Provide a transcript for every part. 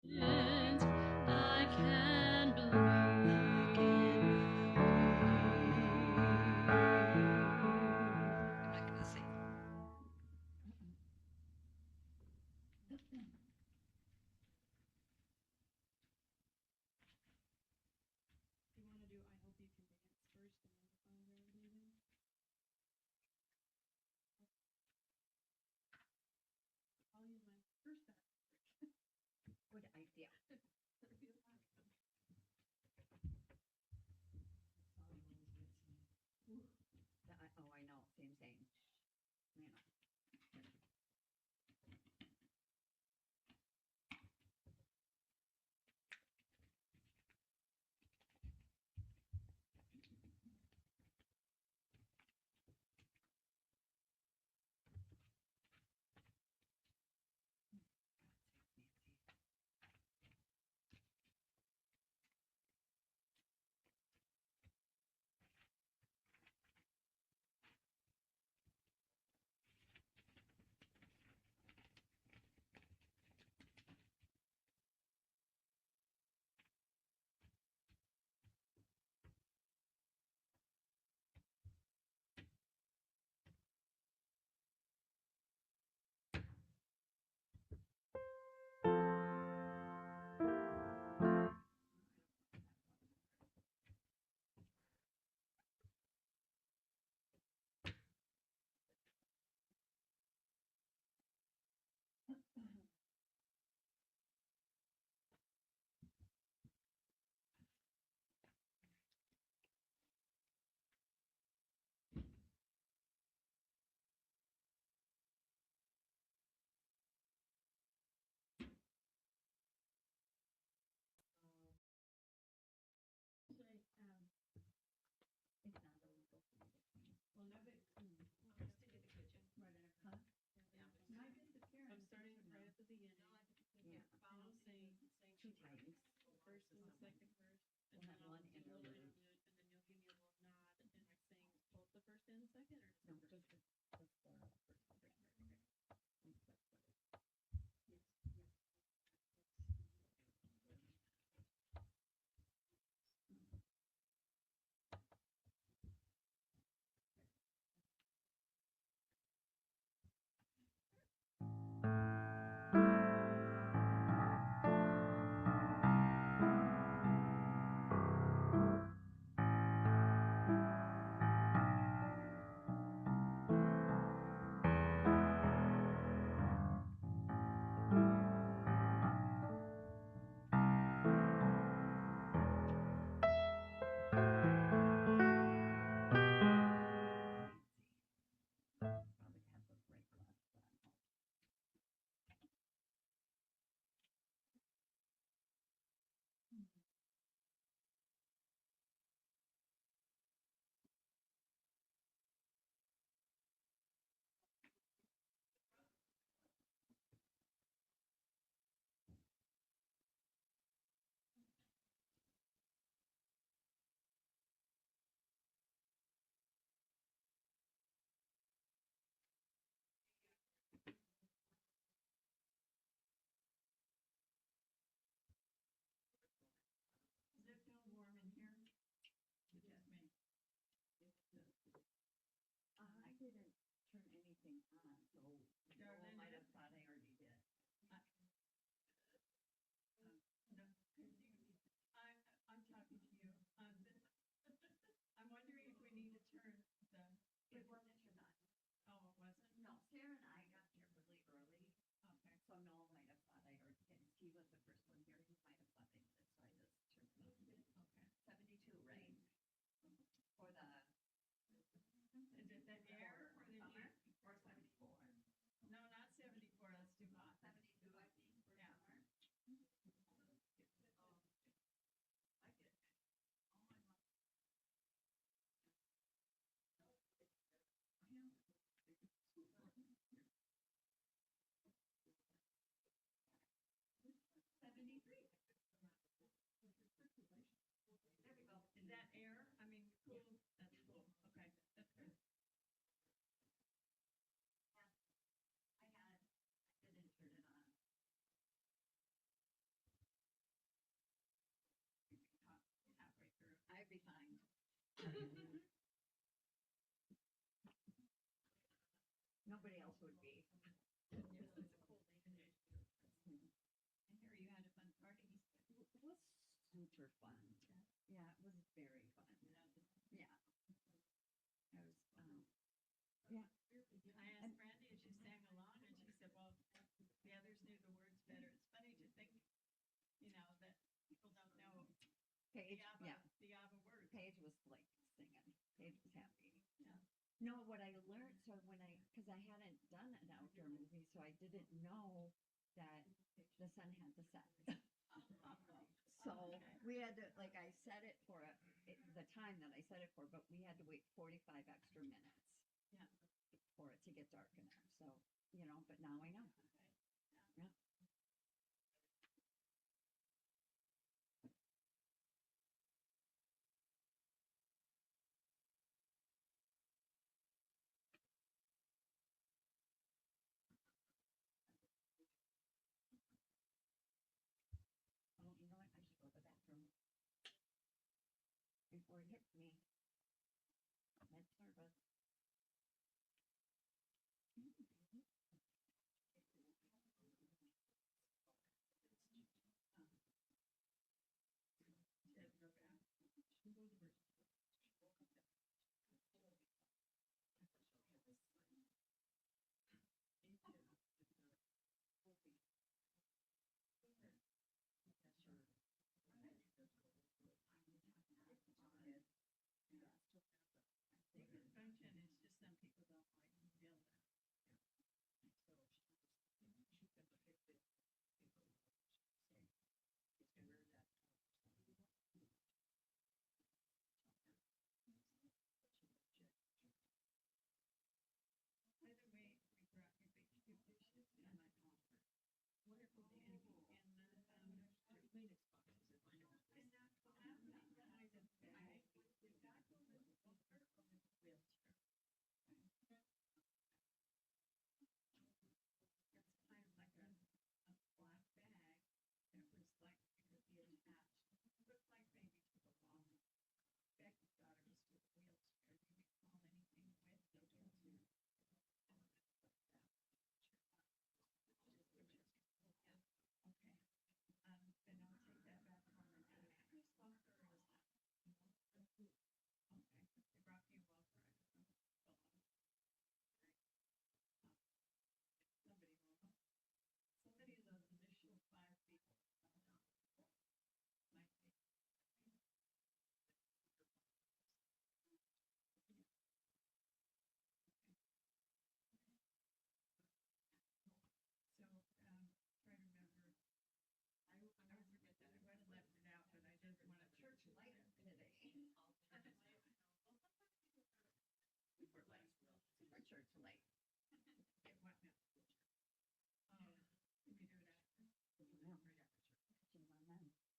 And I can look in I'm not gonna sing. Do you want to do I Hope You Can Dance first and then find gravity then? I'll use my first back. Good idea. Oh, I know. Same, same. You know. It's not illegal for me to clean. Well, no, but well, let's take it to kitchen. Right after. Huh? Yeah. My disappearance. I'm starting right at the beginning. Yeah. And I'll sing 2 times. the first and the second verse, and We'll then have I'll one do a little interlude. interlude, and then you'll give me a little nod, and I sing both the first and the second, or No, just the just first? the first one. Probably have the break left on. Does it feel warm in here? Just me. I didn't turn anything on, so Joel might have thought I already did. No, I'm talking to you. I'm wondering if we need to turn the. It wasn't turned on. Oh, it wasn't? No, Sarah and I got here really early. Okay. So Noel might have thought I already did. He was the first one here. He might have thought I did, so I just turned it on. Okay. 72, right? For the. Is it the air or the summer? heat? Or 74? No, not 74. That's too hot. 72, I think, for Yeah. summer. Yeah. 73. There we go. Is that air? I mean, cool. That's cool. Okay, that's good. I didn't turn it on. Nobody else would be. It's a cool day today. And here you had a fun party. It was super fun. Yeah, it was very fun. Yeah. I was, yeah. I asked Brandy if she sang along, and she said, well, the others knew the words better. It's funny to think, that people don't know Paige, the yeah. ABBA words. Paige was like singing. Paige was happy. Yeah. No, what I learned, so because I hadn't done an outdoor movie, so I didn't know that the sun had to set. So we had to, like, I set it for the time that I set it for, but we had to wait 45 extra minutes. Yeah. For it to get dark enough. So, but now I know. Yeah. Oh, you know what? I should go to the bathroom before it hits me. Med service. Function is just some people don't like to feel that. By the way, we brought you big cute dishes in my offer. Wonderful dandy in the Kleenex boxes. And that's what happened. I said, bag, is that the little walker or the wheelchair? It's kind of like a black bag that was like, it could be attached. It looked like maybe to the wall. Becky's daughter was with a wheelchair. You could call anything with the wheelchair. Okay. Then I'll take that back home and do it. Whose walker is that? Okay. They brought me a walker. Somebody of those initial 5 people might be. So, try to remember. I would forget that. I would have left it out, but I didn't want to. Church light today. Super light. Super church light. Get what now? Can we do it after? Yeah. Right after church.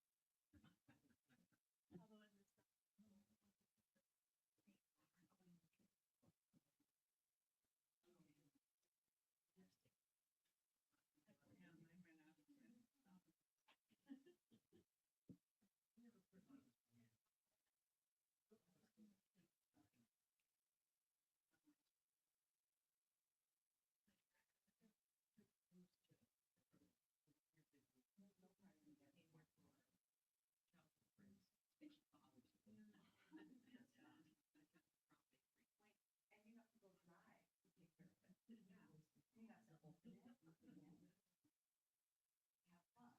Catching my man. Yeah, mine went out too. And you have to go dry to take care of it. You have to open it. Have fun.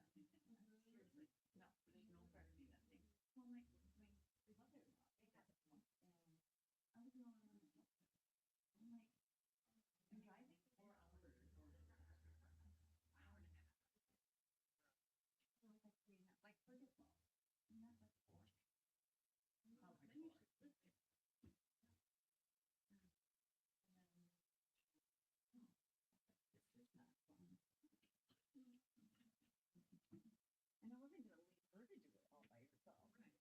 No, there's no part of me that thinks, well, my mother-in-law, they had it once, and I was the only one that helped her. I'm like, I'm driving 4 hours or hour and a half. So like overflow. And that's like 4. Oh, like 4. This is not fun. And I wasn't gonna leave her to do it all by herself. Right.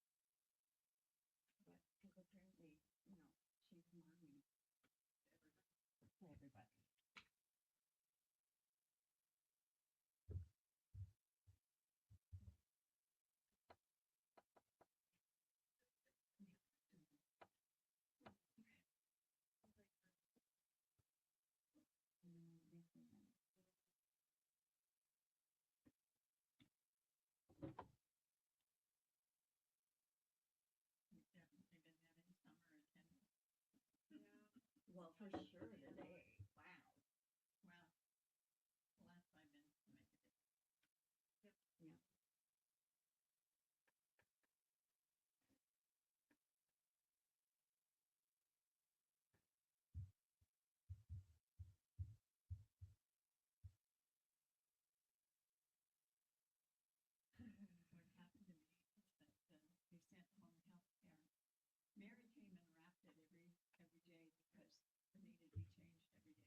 But because apparently, she's mommy to everybody. for sure today. Wow. Well, the last 5 minutes to make a difference. Yeah. What happened to me is that they sent home health care. Mary came and wrapped it every day because it needed to be changed every day.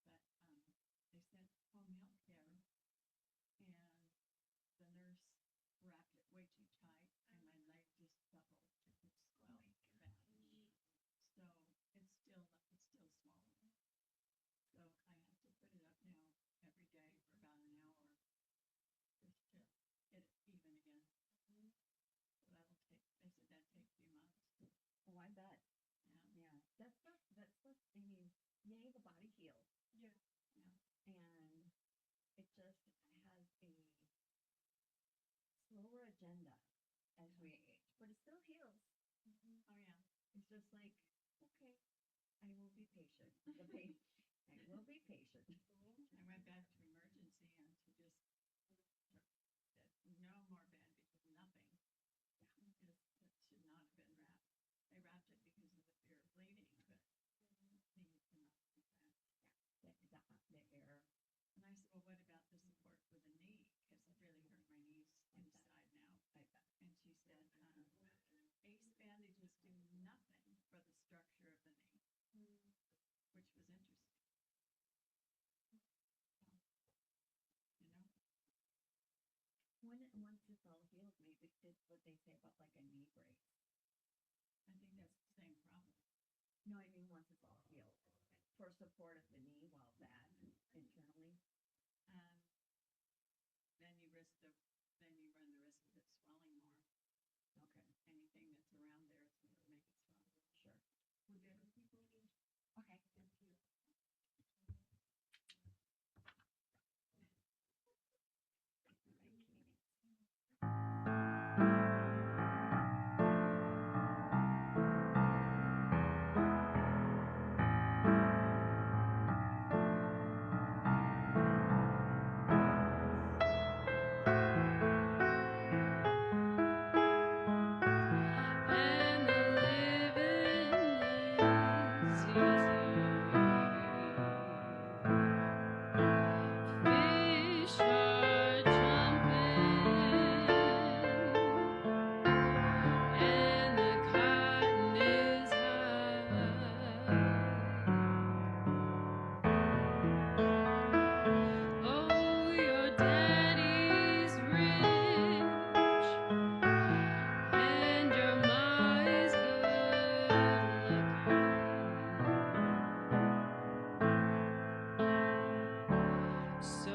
But they sent home health care, and the nurse wrapped it way too tight, and my leg just doubled. It was swelling bad. So it's still swollen. So I have to put it up now every day for about an hour just to get it even again. So that'll take. They said that'd take a few months. Oh, I bet. Yeah. Yeah. That's I mean, yay, the body heals. Yeah. And it just has a slower agenda as we age, but it still heals. Oh yeah. It's just like, okay, I will be patient. I will be patient. I went back to emergency and she just said, no more bandages, nothing. Because it should not have been wrapped. They wrapped it because of the fear of bleeding, but needed to not do that. The air. And I said, well, what about the support for the knee? Because it really hurt my knees inside now. And she said, ACE bandages do nothing for the structure of the knee, which was interesting. Once it's all healed, maybe it's what they say about like a knee brace. I think that's the same problem. No, I mean once it's all healed for support of the knee while bad internally. Then you run the risk of it swelling more. Okay. Anything that's around there is going to make it swell. Sure. Would there be people? Okay. Thank you. And the living is easy. Fish are jumping, and the cotton is high. Oh, your daddy's rich, and your ma's good looking. So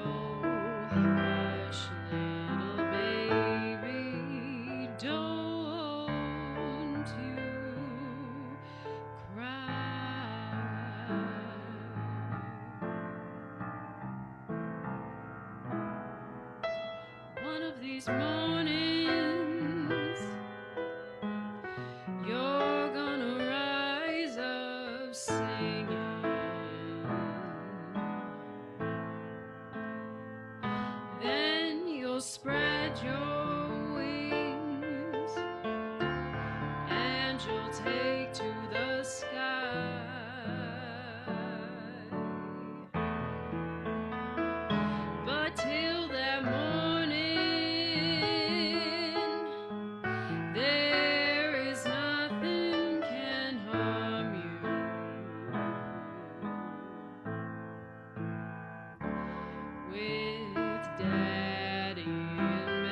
hush, little baby, don't you cry. One of these mornings, you're gonna rise up singing. Then you'll spread your wings and you'll take to the sky. But till that morning, there is nothing can harm you. With Daddy and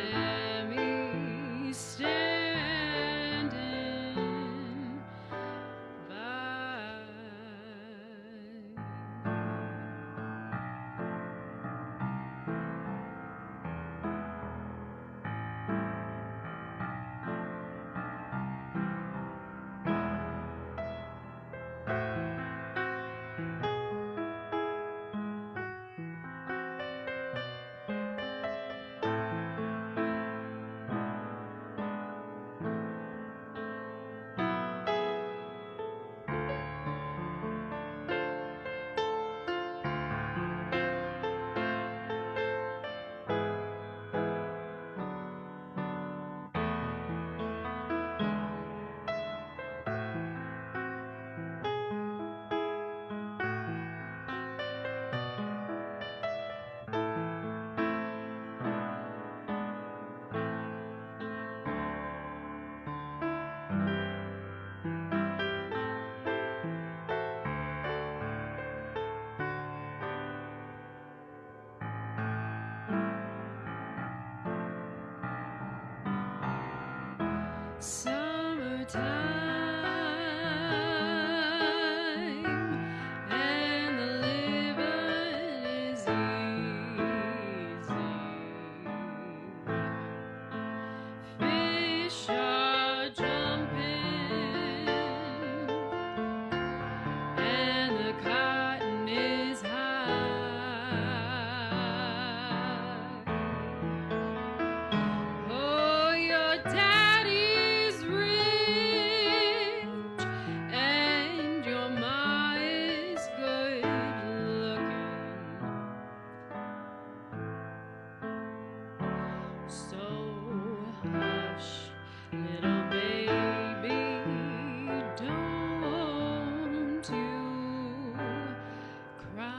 summertime, and the living is easy. Fish are jumping, and the cotton is high. Oh, your daddy's rich, and your ma is good looking. So hush, little baby, don't you cry.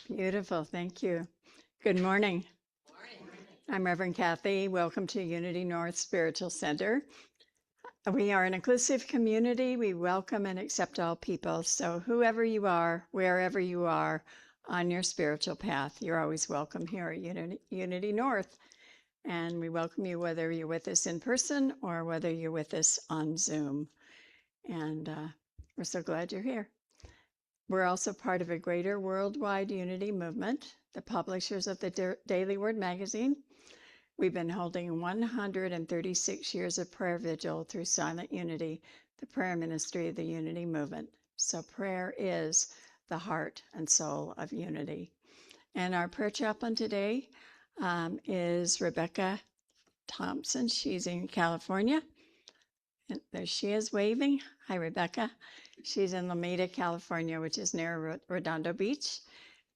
Beautiful, thank you. Good morning. I'm Reverend Kathy. Welcome to Unity North Spiritual Center. We are an inclusive community. We welcome and accept all people. So whoever you are, wherever you are on your spiritual path, you're always welcome here at Unity North. And we welcome you whether you're with us in person or whether you're with us on Zoom. And we're so glad you're here. We're also part of a greater worldwide unity movement, the publishers of the Daily Word magazine. We've been holding 136 years of prayer vigil through Silent Unity, the prayer ministry of the unity movement. So prayer is the heart and soul of unity. And our prayer chaplain today is Rebecca Thompson. She's in California. And there she is waving. Hi, Rebecca. She's in Lomita, California, which is near Redondo Beach,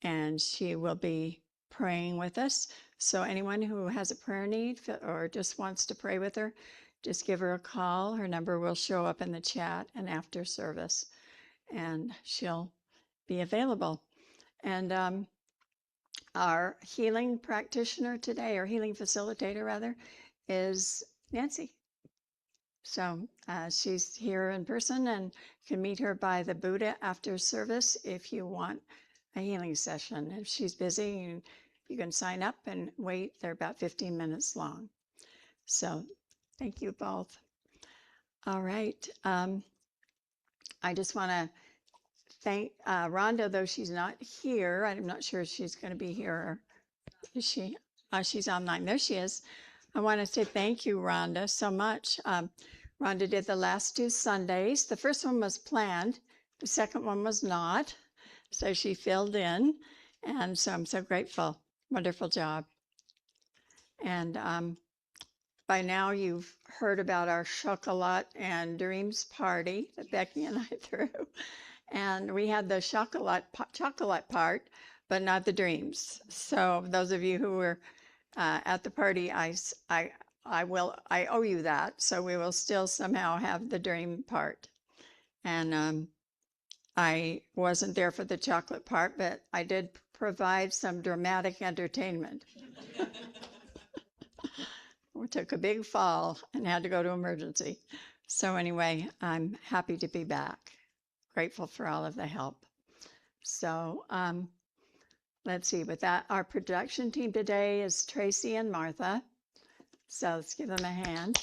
and she will be praying with us. So anyone who has a prayer need or just wants to pray with her, just give her a call. Her number will show up in the chat and after service, and she'll be available. And our healing practitioner today, or healing facilitator rather, is Nancy. So she's here in person, and you can meet her by the Buddha after service if you want a healing session. If she's busy, you can sign up and wait. They're about 15 minutes long. So thank you both. All right. I just want to thank Rhonda, though she's not here. I'm not sure if she's going to be here. Is she? She's online. There she is. I want to say thank you, Rhonda, so much. Rhonda did the last 2 Sundays. The first one was planned. The second one was not. So she filled in. And so I'm so grateful. Wonderful job. And by now you've heard about our chocolate and dreams party that Becky and I threw. And we had the chocolate part, but not the dreams. So those of you who were at the party, I owe you that. So we will still somehow have the dream part. And I wasn't there for the chocolate part, but I did provide some dramatic entertainment. We took a big fall and had to go to emergency. So anyway, I'm happy to be back. Grateful for all of the help. So let's see, with that, our production team today is Tracy and Martha. So let's give them a hand.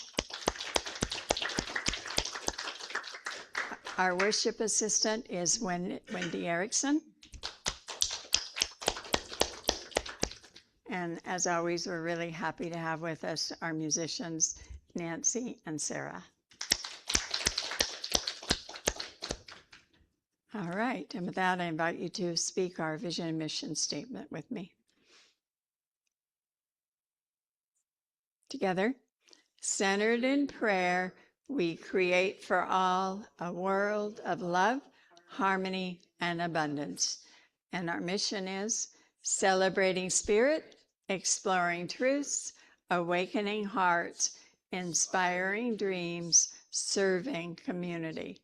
Our worship assistant is Wendy Erickson. And as always, we're really happy to have with us our musicians, Nancy and Sarah. All right, and with that, I invite you to speak our vision and mission statement with me. Together, centered in prayer, we create for all a world of love, harmony, and abundance. And our mission is celebrating spirit, exploring truths, awakening hearts, inspiring dreams, serving community.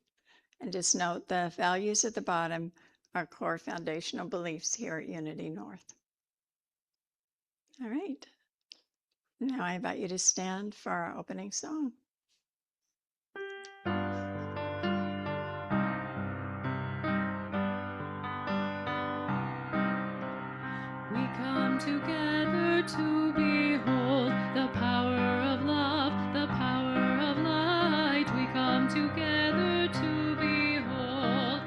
And just note the values at the bottom are core foundational beliefs here at Unity North. All right. Now I invite you to stand for our opening song. We come together to behold the power of love, the power of light. We come together to behold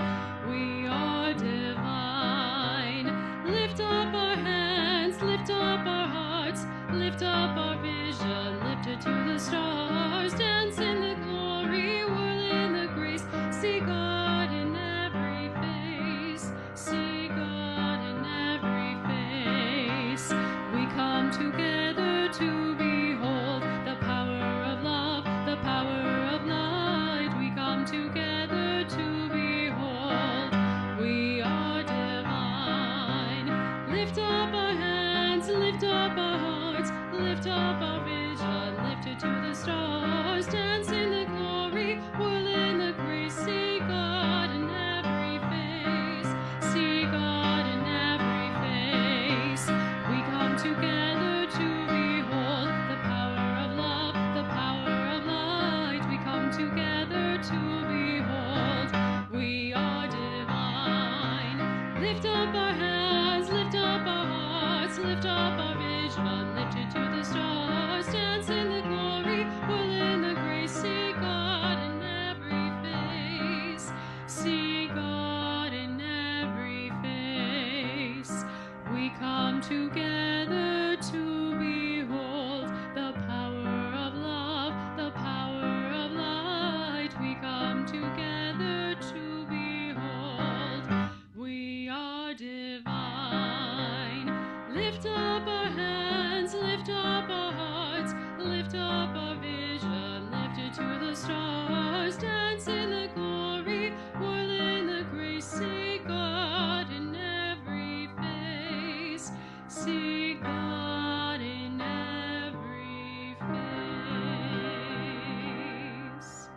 we are divine. Lift up our hands, lift up our hearts, lift up our vision, lift it to the stars. Dance in the glory, whirl in the grace. See God in every face. See God in every face. We come together to behold the power of love, the power of light. We come together to behold we are divine. Lift up our hands, lift up our hearts, lift up our vision, lift it to the stars. Dance in the glory, whirl in the grace. See God in every face. See God in every face. We come together to behold the power of love, the power of light. We come together to behold we are divine. Lift up our hands, lift up our hearts, lift up our vision, lift it to the stars. Dance in the glory, whirl in the grace. See God in every face. See God in every face. We come together to behold the power of love, the power of light. We come together to behold we are divine. Lift up our hands, lift up our hearts, lift up our vision, lift it to the stars. Dance in the glory, whirl in the grace. See God in every face. See God in every face.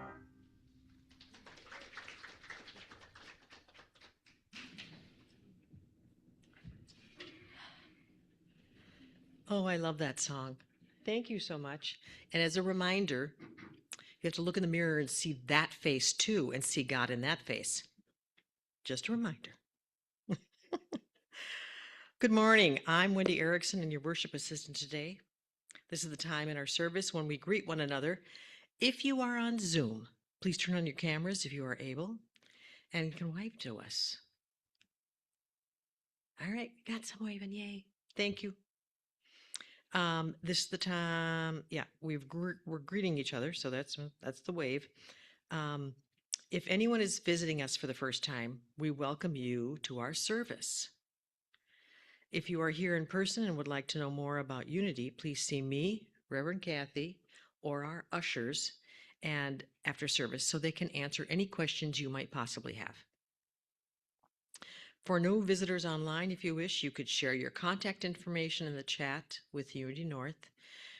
Oh, I love that song. Thank you so much. And as a reminder, you have to look in the mirror and see that face too, and see God in that face. Just a reminder. Good morning. I'm Wendy Erickson and your worship assistant today. This is the time in our service when we greet one another. If you are on Zoom, please turn on your cameras if you are able and can wave to us. All right, got some waving, yay. Thank you. This is the time, yeah, we're greeting each other, so that's the wave. If anyone is visiting us for the first time, we welcome you to our service. If you are here in person and would like to know more about Unity, please see me, Reverend Kathy, or our ushers, and after service, so they can answer any questions you might possibly have. For new visitors online, if you wish, you could share your contact information in the chat with Unity North,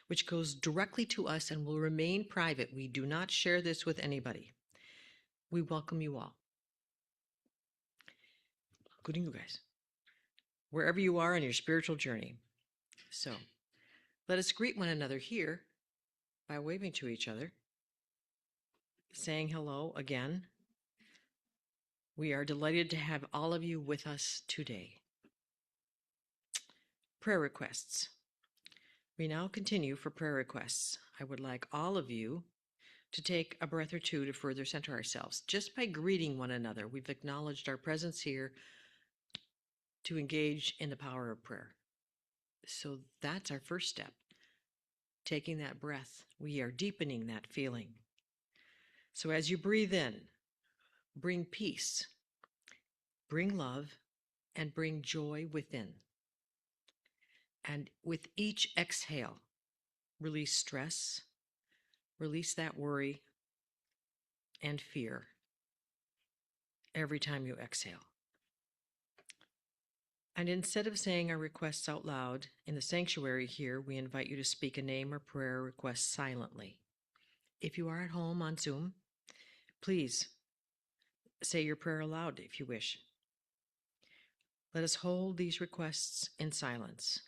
which goes directly to us and will remain private. We do not share this with anybody. We welcome you all, including you guys, wherever you are on your spiritual journey. So let us greet one another here by waving to each other, saying hello again. We are delighted to have all of you with us today. Prayer requests. We now continue for prayer requests. I would like all of you to take a breath or two to further center ourselves. Just by greeting one another, we've acknowledged our presence here to engage in the power of prayer. So that's our first step. Taking that breath, we are deepening that feeling. So as you breathe in, bring peace, bring love, and bring joy within. And with each exhale, release stress, release that worry and fear every time you exhale. And instead of saying our requests out loud in the sanctuary here, we invite you to speak a name or prayer request silently. If you are at home on Zoom, please say your prayer aloud if you wish. Let us hold these requests in silence.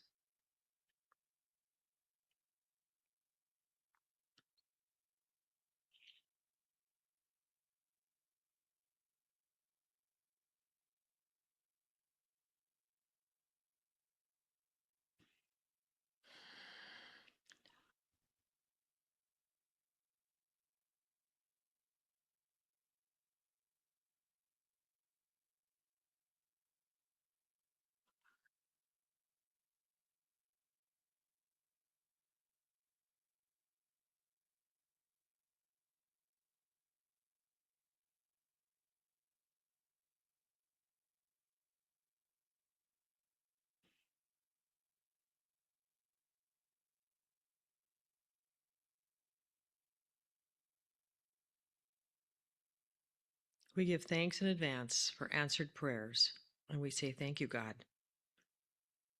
We give thanks in advance for answered prayers, and we say, thank you, God.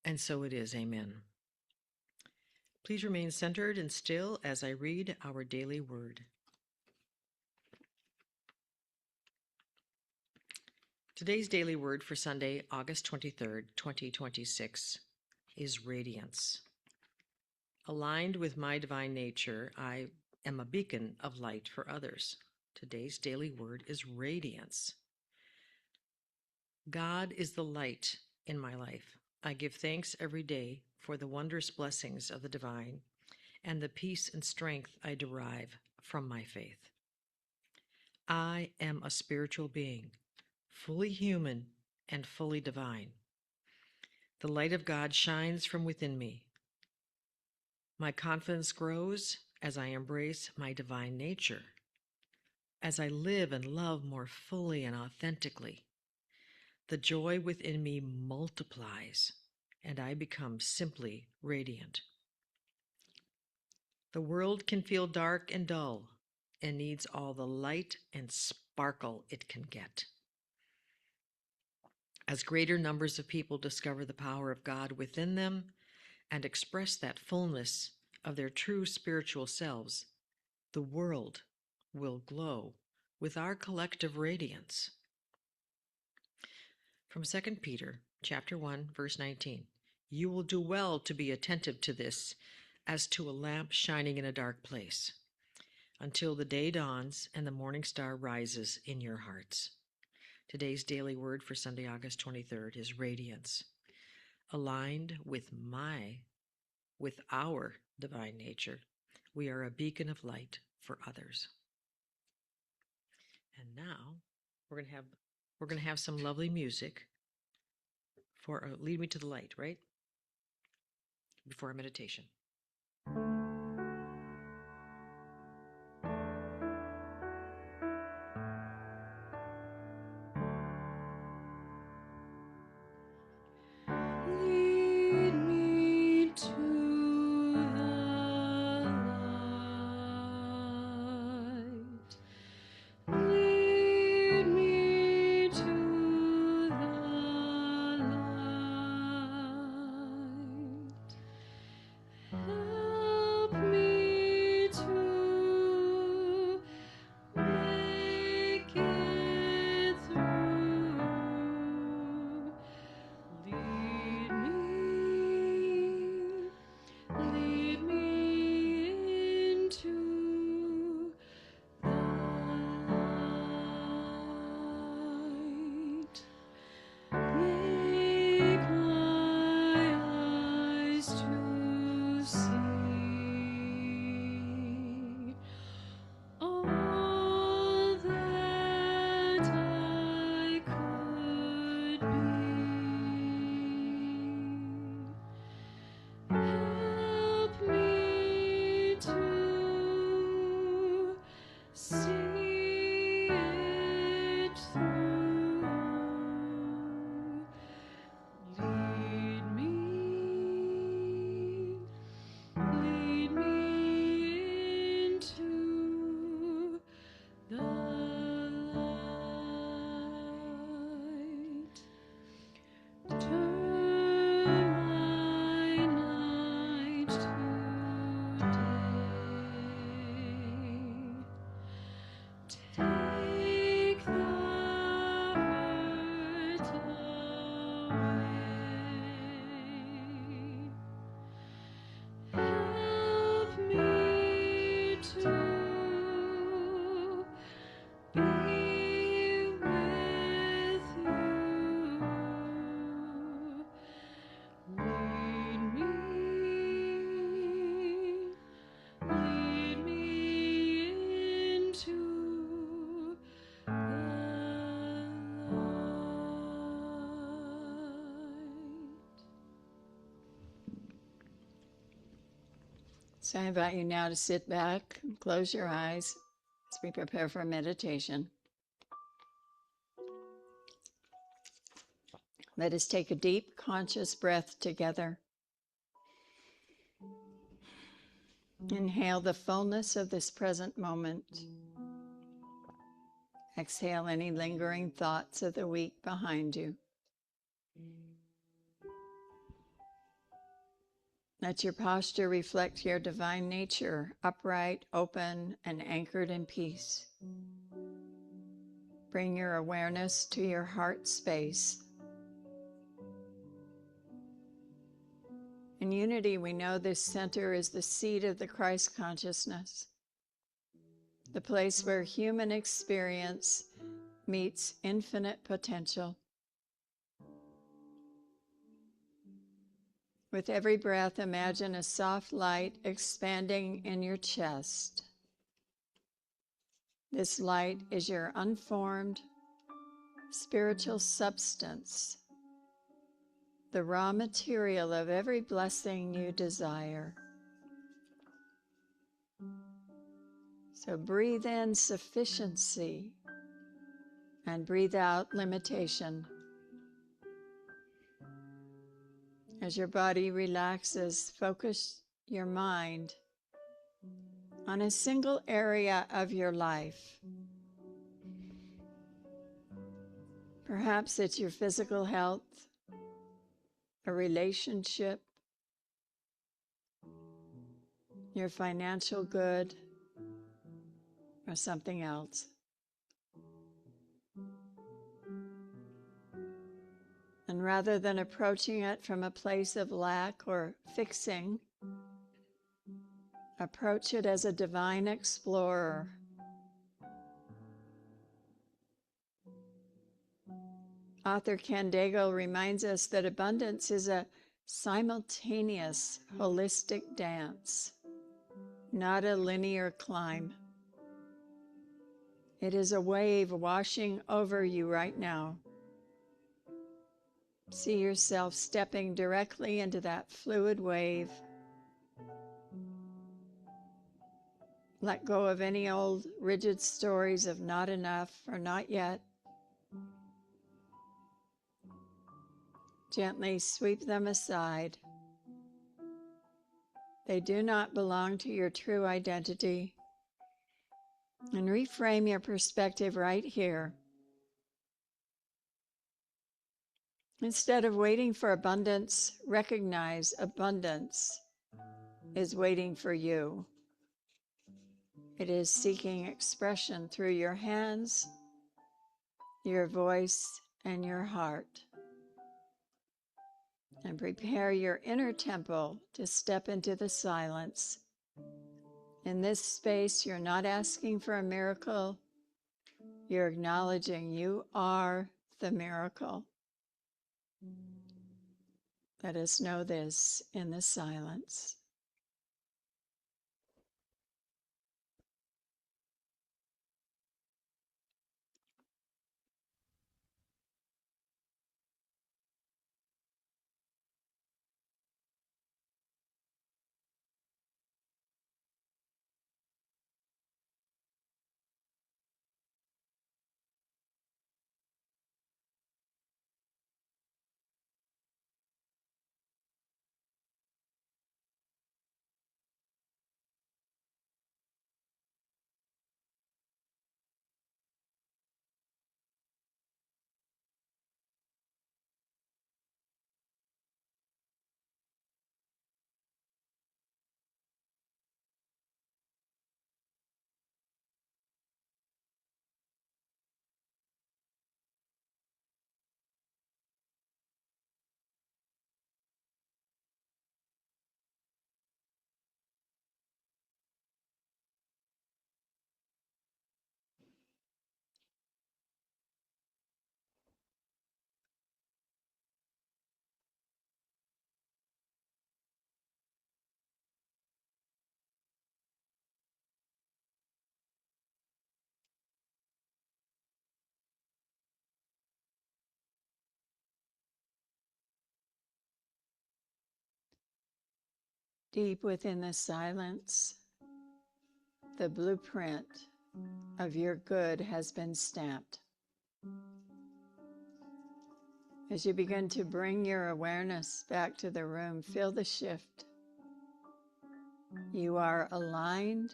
And so it is. Amen. Please remain centered and still as I read our daily word. Today's daily word for Sunday, August 23rd, 2026, is radiance. Aligned with my divine nature, I am a beacon of light for others. Today's daily word is radiance. God is the light in my life. I give thanks every day for the wondrous blessings of the divine and the peace and strength I derive from my faith. I am a spiritual being, fully human and fully divine. The light of God shines from within me. My confidence grows as I embrace my divine nature, as I live and love more fully and authentically. The joy within me multiplies, and I become simply radiant. The world can feel dark and dull and needs all the light and sparkle it can get. As greater numbers of people discover the power of God within them and express that fullness of their true spiritual selves, the world will glow with our collective radiance. From 2 Peter chapter 1, verse 19, you will do well to be attentive to this as to a lamp shining in a dark place, until the day dawns and the morning star rises in your hearts. Today's daily word for Sunday, August 23rd is radiance. Aligned with our divine nature, we are a beacon of light for others. And now we're going to have some lovely music for lead me to the light, right? Before our meditation. Lead me to the light. Lead me to the light. be with you. Lead me into the light. So I invite you now to sit back and close your eyes as we prepare for meditation. Let us take a deep, conscious breath together. Inhale the fullness of this present moment. Exhale any lingering thoughts of the week behind you. Let your posture reflect your divine nature, upright, open, and anchored in peace. Bring your awareness to your heart space. In unity, we know this center is the seat of the Christ consciousness, the place where human experience meets infinite potential. With every breath, imagine a soft light expanding in your chest. This light is your unformed spiritual substance, the raw material of every blessing you desire. So breathe in sufficiency and breathe out limitation. As your body relaxes, focus your mind on a single area of your life. Perhaps it's your physical health, a relationship, your financial good, or something else. And rather than approaching it from a place of lack or fixing, approach it as a divine explorer. Author Ken Daigle reminds us that abundance is a simultaneous, holistic dance, not a linear climb. It is a wave washing over you right now. See yourself stepping directly into that fluid wave. Let go of any old rigid stories of not enough or not yet. Gently sweep them aside. They do not belong to your true identity. And reframe your perspective right here. Instead of waiting for abundance, recognize abundance is waiting for you. It is seeking expression through your hands, your voice, and your heart. And prepare your inner temple to step into the silence. In this space, you're not asking for a miracle. You're acknowledging you are the miracle. Let us know this in the silence. Deep within the silence, the blueprint of your good has been stamped. As you begin to bring your awareness back to the room, feel the shift. You are aligned,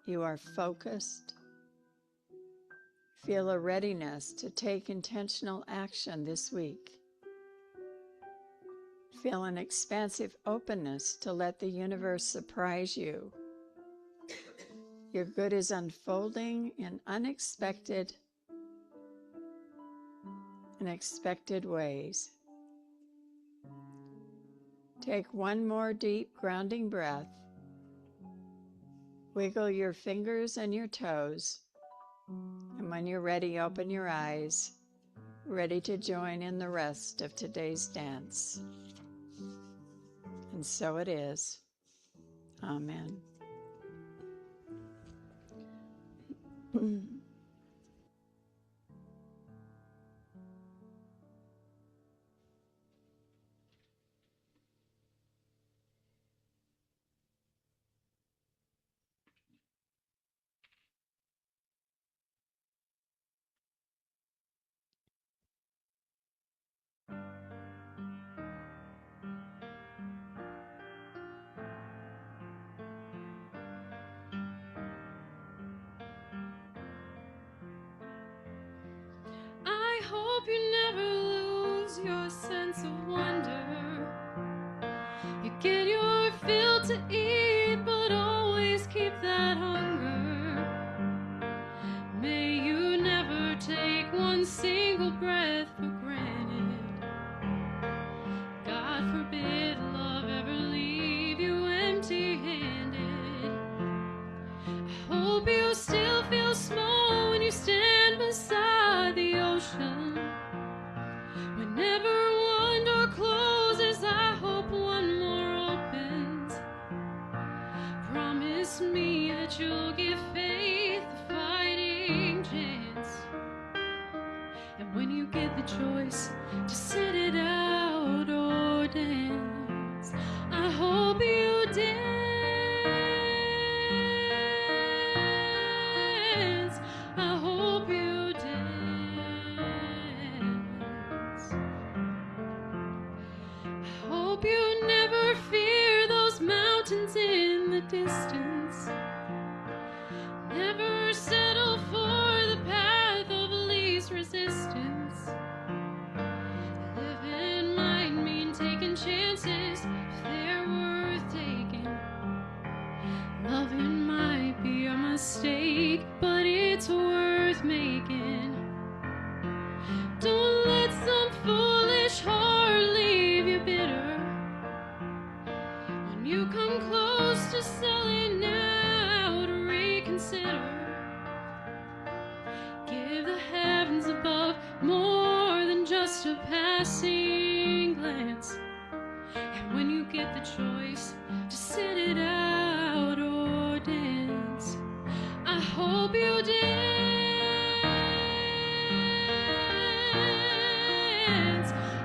you are focused. Feel a readiness to take intentional action this week. Feel an expansive openness to let the universe surprise you. Your good is unfolding in unexpected and expected ways. Take one more deep grounding breath. Wiggle your fingers and your toes. And when you're ready, open your eyes, ready to join in the rest of today's dance. And so it is. Amen. I hope you never lose your sense of wonder. You get your fill to eat, but always keep that hunger. May you never take one single breath for granted. God forbid love ever leave you empty-handed. I hope you still feel small when you stand beside the ocean. Whenever one door closes, I hope one more opens. Promise me that you'll give faith a fighting chance. And when you get the choice to sit it out or dance, I hope you dance. I hope you dance. I hope you never fear those mountains in the distance. Never settle for the path of least resistance. Living might mean taking chances if they're worth taking. Loving might be a mistake, but it's worth making. Don't let some foolish heart leave you bitter. When you come close to selling out, reconsider. Give the heavens above more than just a passing glance. And when you get the choice to sit it out or dance, I hope you dance.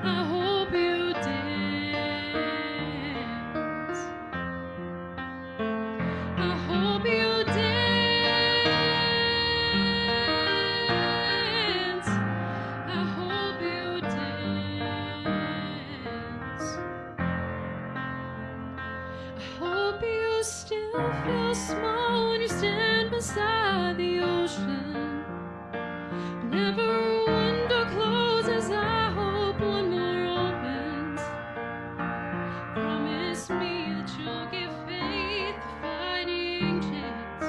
I hope you dance. I hope you dance. I hope you dance. I hope you still feel small when you stand beside the ocean. Whenever one door closes, I hope one more opens. Promise me that you'll give faith a fighting chance.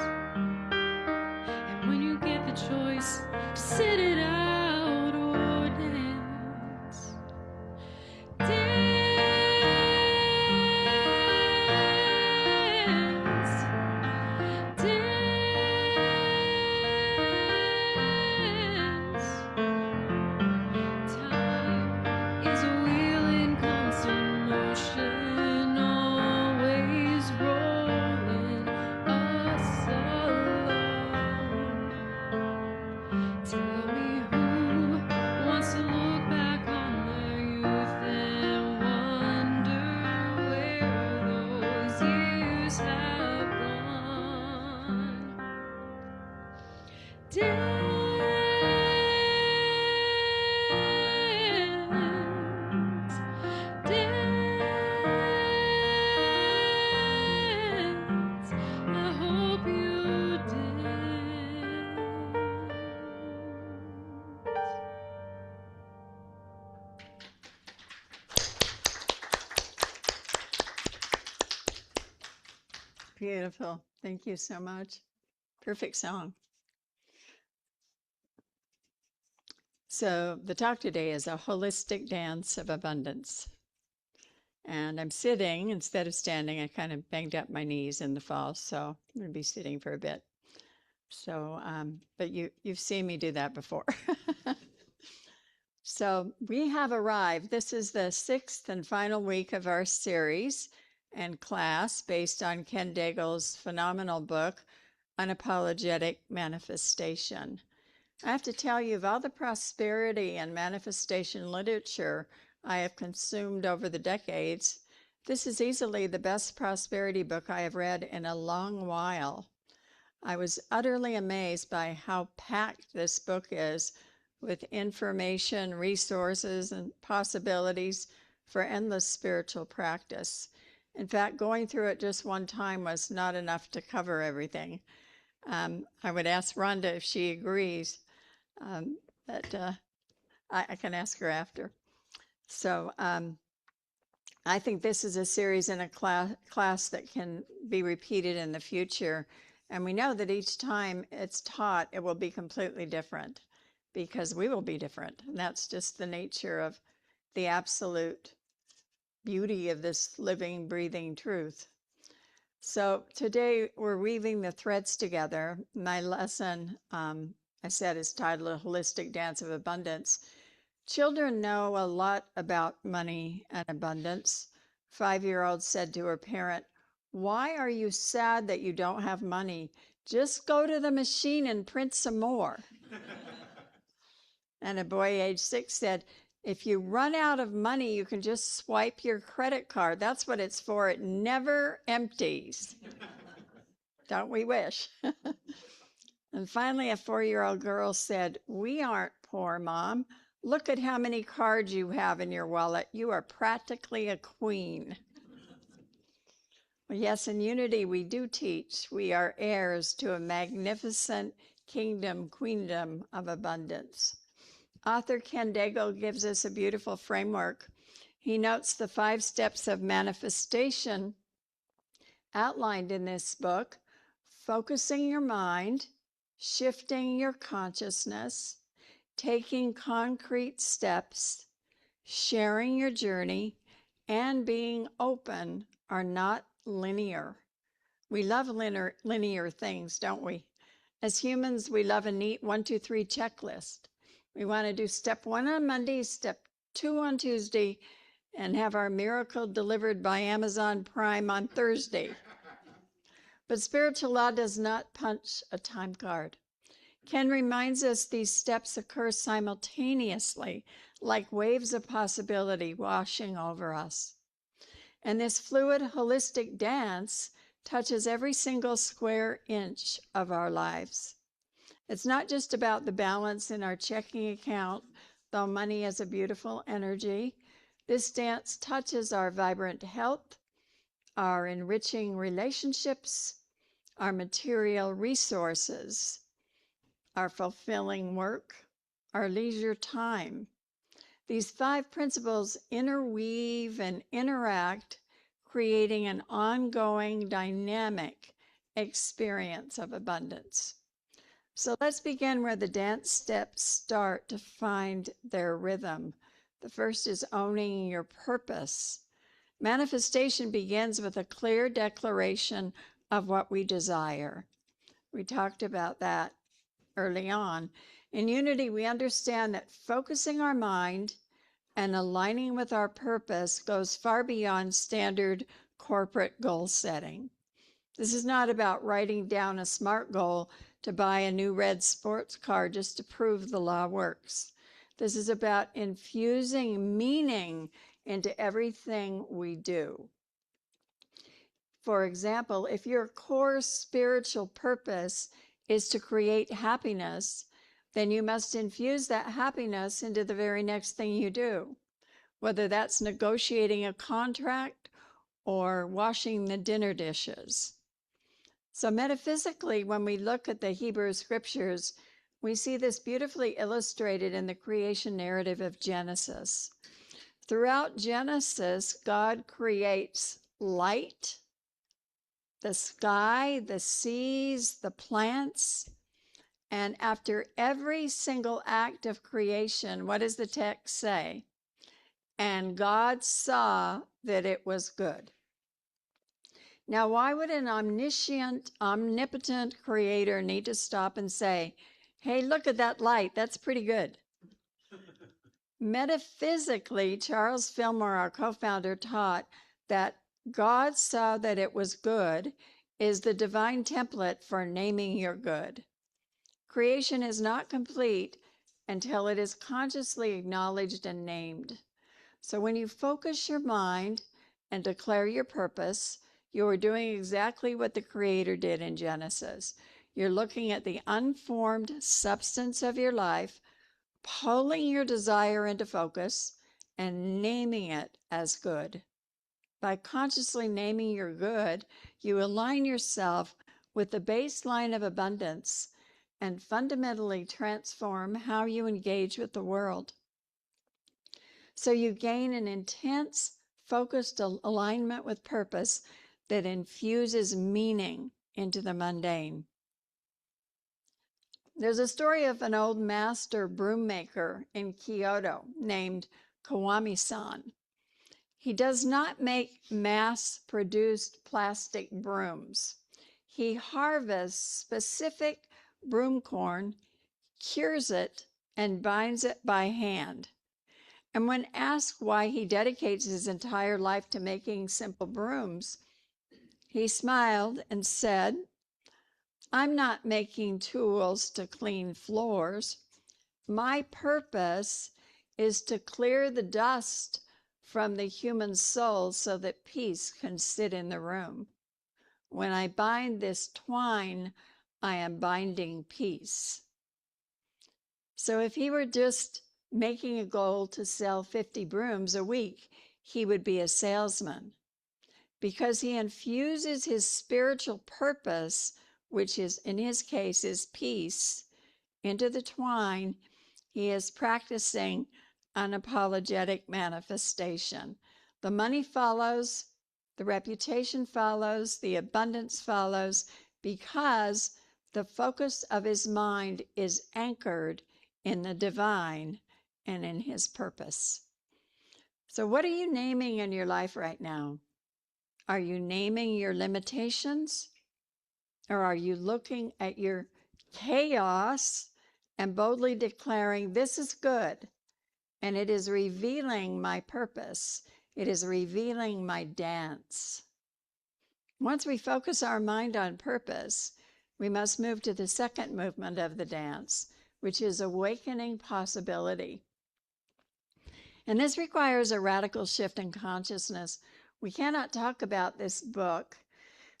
And when you get the choice to sit it out or dance, dance, dance. Dance, dance. I hope you dance. Beautiful. Thank you so much. Perfect song. So, the talk today is a holistic dance of abundance. And I'm sitting instead of standing. I kind of banged up my knees in the fall, so I'm going to be sitting for a bit. So, but you've seen me do that before. So we have arrived. This is the 6th and final week of our series and class based on Ken Daigle's phenomenal book, Unapologetic Manifestation. I have to tell you, of all the prosperity and manifestation literature I have consumed over the decades, this is easily the best prosperity book I have read in a long while. I was utterly amazed by how packed this book is with information, resources, and possibilities for endless spiritual practice. In fact, going through it just one time was not enough to cover everything. I would ask Rhonda if she agrees, but I can ask her after. So I think this is a series and a class that can be repeated in the future. And we know that each time it's taught, it will be completely different because we will be different. And that's just the nature of the absolute beauty of this living, breathing truth. So today we're weaving the threads together. My lesson, I said, is titled A Holistic Dance of Abundance. Children know a lot about money and abundance. 5-year-old said to her parent, "Why are you sad that you don't have money? Just go to the machine and print some more." And a boy age 6 said, "If you run out of money, you can just swipe your credit card. That's what it's for. It never empties." Don't we wish? And finally, a 4-year-old girl said, "We aren't poor, Mom. Look at how many cards you have in your wallet. You are practically a queen." Well, yes, in Unity we do teach we are heirs to a magnificent queendom of abundance. Author Ken Daigle gives us a beautiful framework. He notes the 5 steps of manifestation outlined in this book: focusing your mind, shifting your consciousness, taking concrete steps, sharing your journey, and being open are not linear. We love linear things, don't we? As humans, we love a neat 1, 2, 3 checklist. We want to do step 1 on Monday, step 2 on Tuesday, and have our miracle delivered by Amazon Prime on Thursday. But spiritual law does not punch a time card. Ken reminds us these steps occur simultaneously, like waves of possibility washing over us. And this fluid, holistic dance touches every single square inch of our lives. It's not just about the balance in our checking account, though money is a beautiful energy. This dance touches our vibrant health, our enriching relationships, our material resources, our fulfilling work, our leisure time. These 5 principles interweave and interact, creating an ongoing dynamic experience of abundance. So let's begin where the dance steps start to find their rhythm. The first is owning your purpose. Manifestation begins with a clear declaration of what we desire. We talked about that early on. In Unity, we understand that focusing our mind and aligning with our purpose goes far beyond standard corporate goal setting. This is not about writing down a SMART goal to buy a new red sports car just to prove the law works. This is about infusing meaning into everything we do. For example, if your core spiritual purpose is to create happiness, then you must infuse that happiness into the very next thing you do, whether that's negotiating a contract or washing the dinner dishes. So metaphysically, when we look at the Hebrew scriptures, we see this beautifully illustrated in the creation narrative of Genesis. Throughout Genesis, God creates light, the sky, the seas, the plants. And after every single act of creation, what does the text say? And God saw that it was good. Now, why would an omniscient, omnipotent creator need to stop and say, hey, look at that light, that's pretty good? Metaphysically, Charles Fillmore, our co-founder, taught that God saw that it was good is the divine template for naming your good. Creation is not complete until it is consciously acknowledged and named. So when you focus your mind and declare your purpose, you are doing exactly what the Creator did in Genesis. You're looking at the unformed substance of your life, pulling your desire into focus, and naming it as good. By consciously naming your good, you align yourself with the baseline of abundance and fundamentally transform how you engage with the world. So you gain an intense, focused alignment with purpose that infuses meaning into the mundane. There's a story of an old master broom maker in Kyoto named Kawami-san. He does not make mass-produced plastic brooms. He harvests specific broom corn, cures it, and binds it by hand. And when asked why he dedicates his entire life to making simple brooms, he smiled and said, I'm not making tools to clean floors. My purpose is to clear the dust from the human soul so that peace can sit in the room. When I bind this twine, I am binding peace. So if he were just making a goal to sell 50 brooms a week, he would be a salesman. Because he infuses his spiritual purpose, which is, in his case, is peace, into the twine, he is practicing unapologetic manifestation. The money follows, the reputation follows, the abundance follows, because the focus of his mind is anchored in the divine and in his purpose. So what are you naming in your life right now? Are you naming your limitations? Or are you looking at your chaos and boldly declaring, this is good, and it is revealing my purpose. It is revealing my dance. Once we focus our mind on purpose, we must move to the second movement of the dance, which is awakening possibility. And this requires a radical shift in consciousness. We cannot talk about this book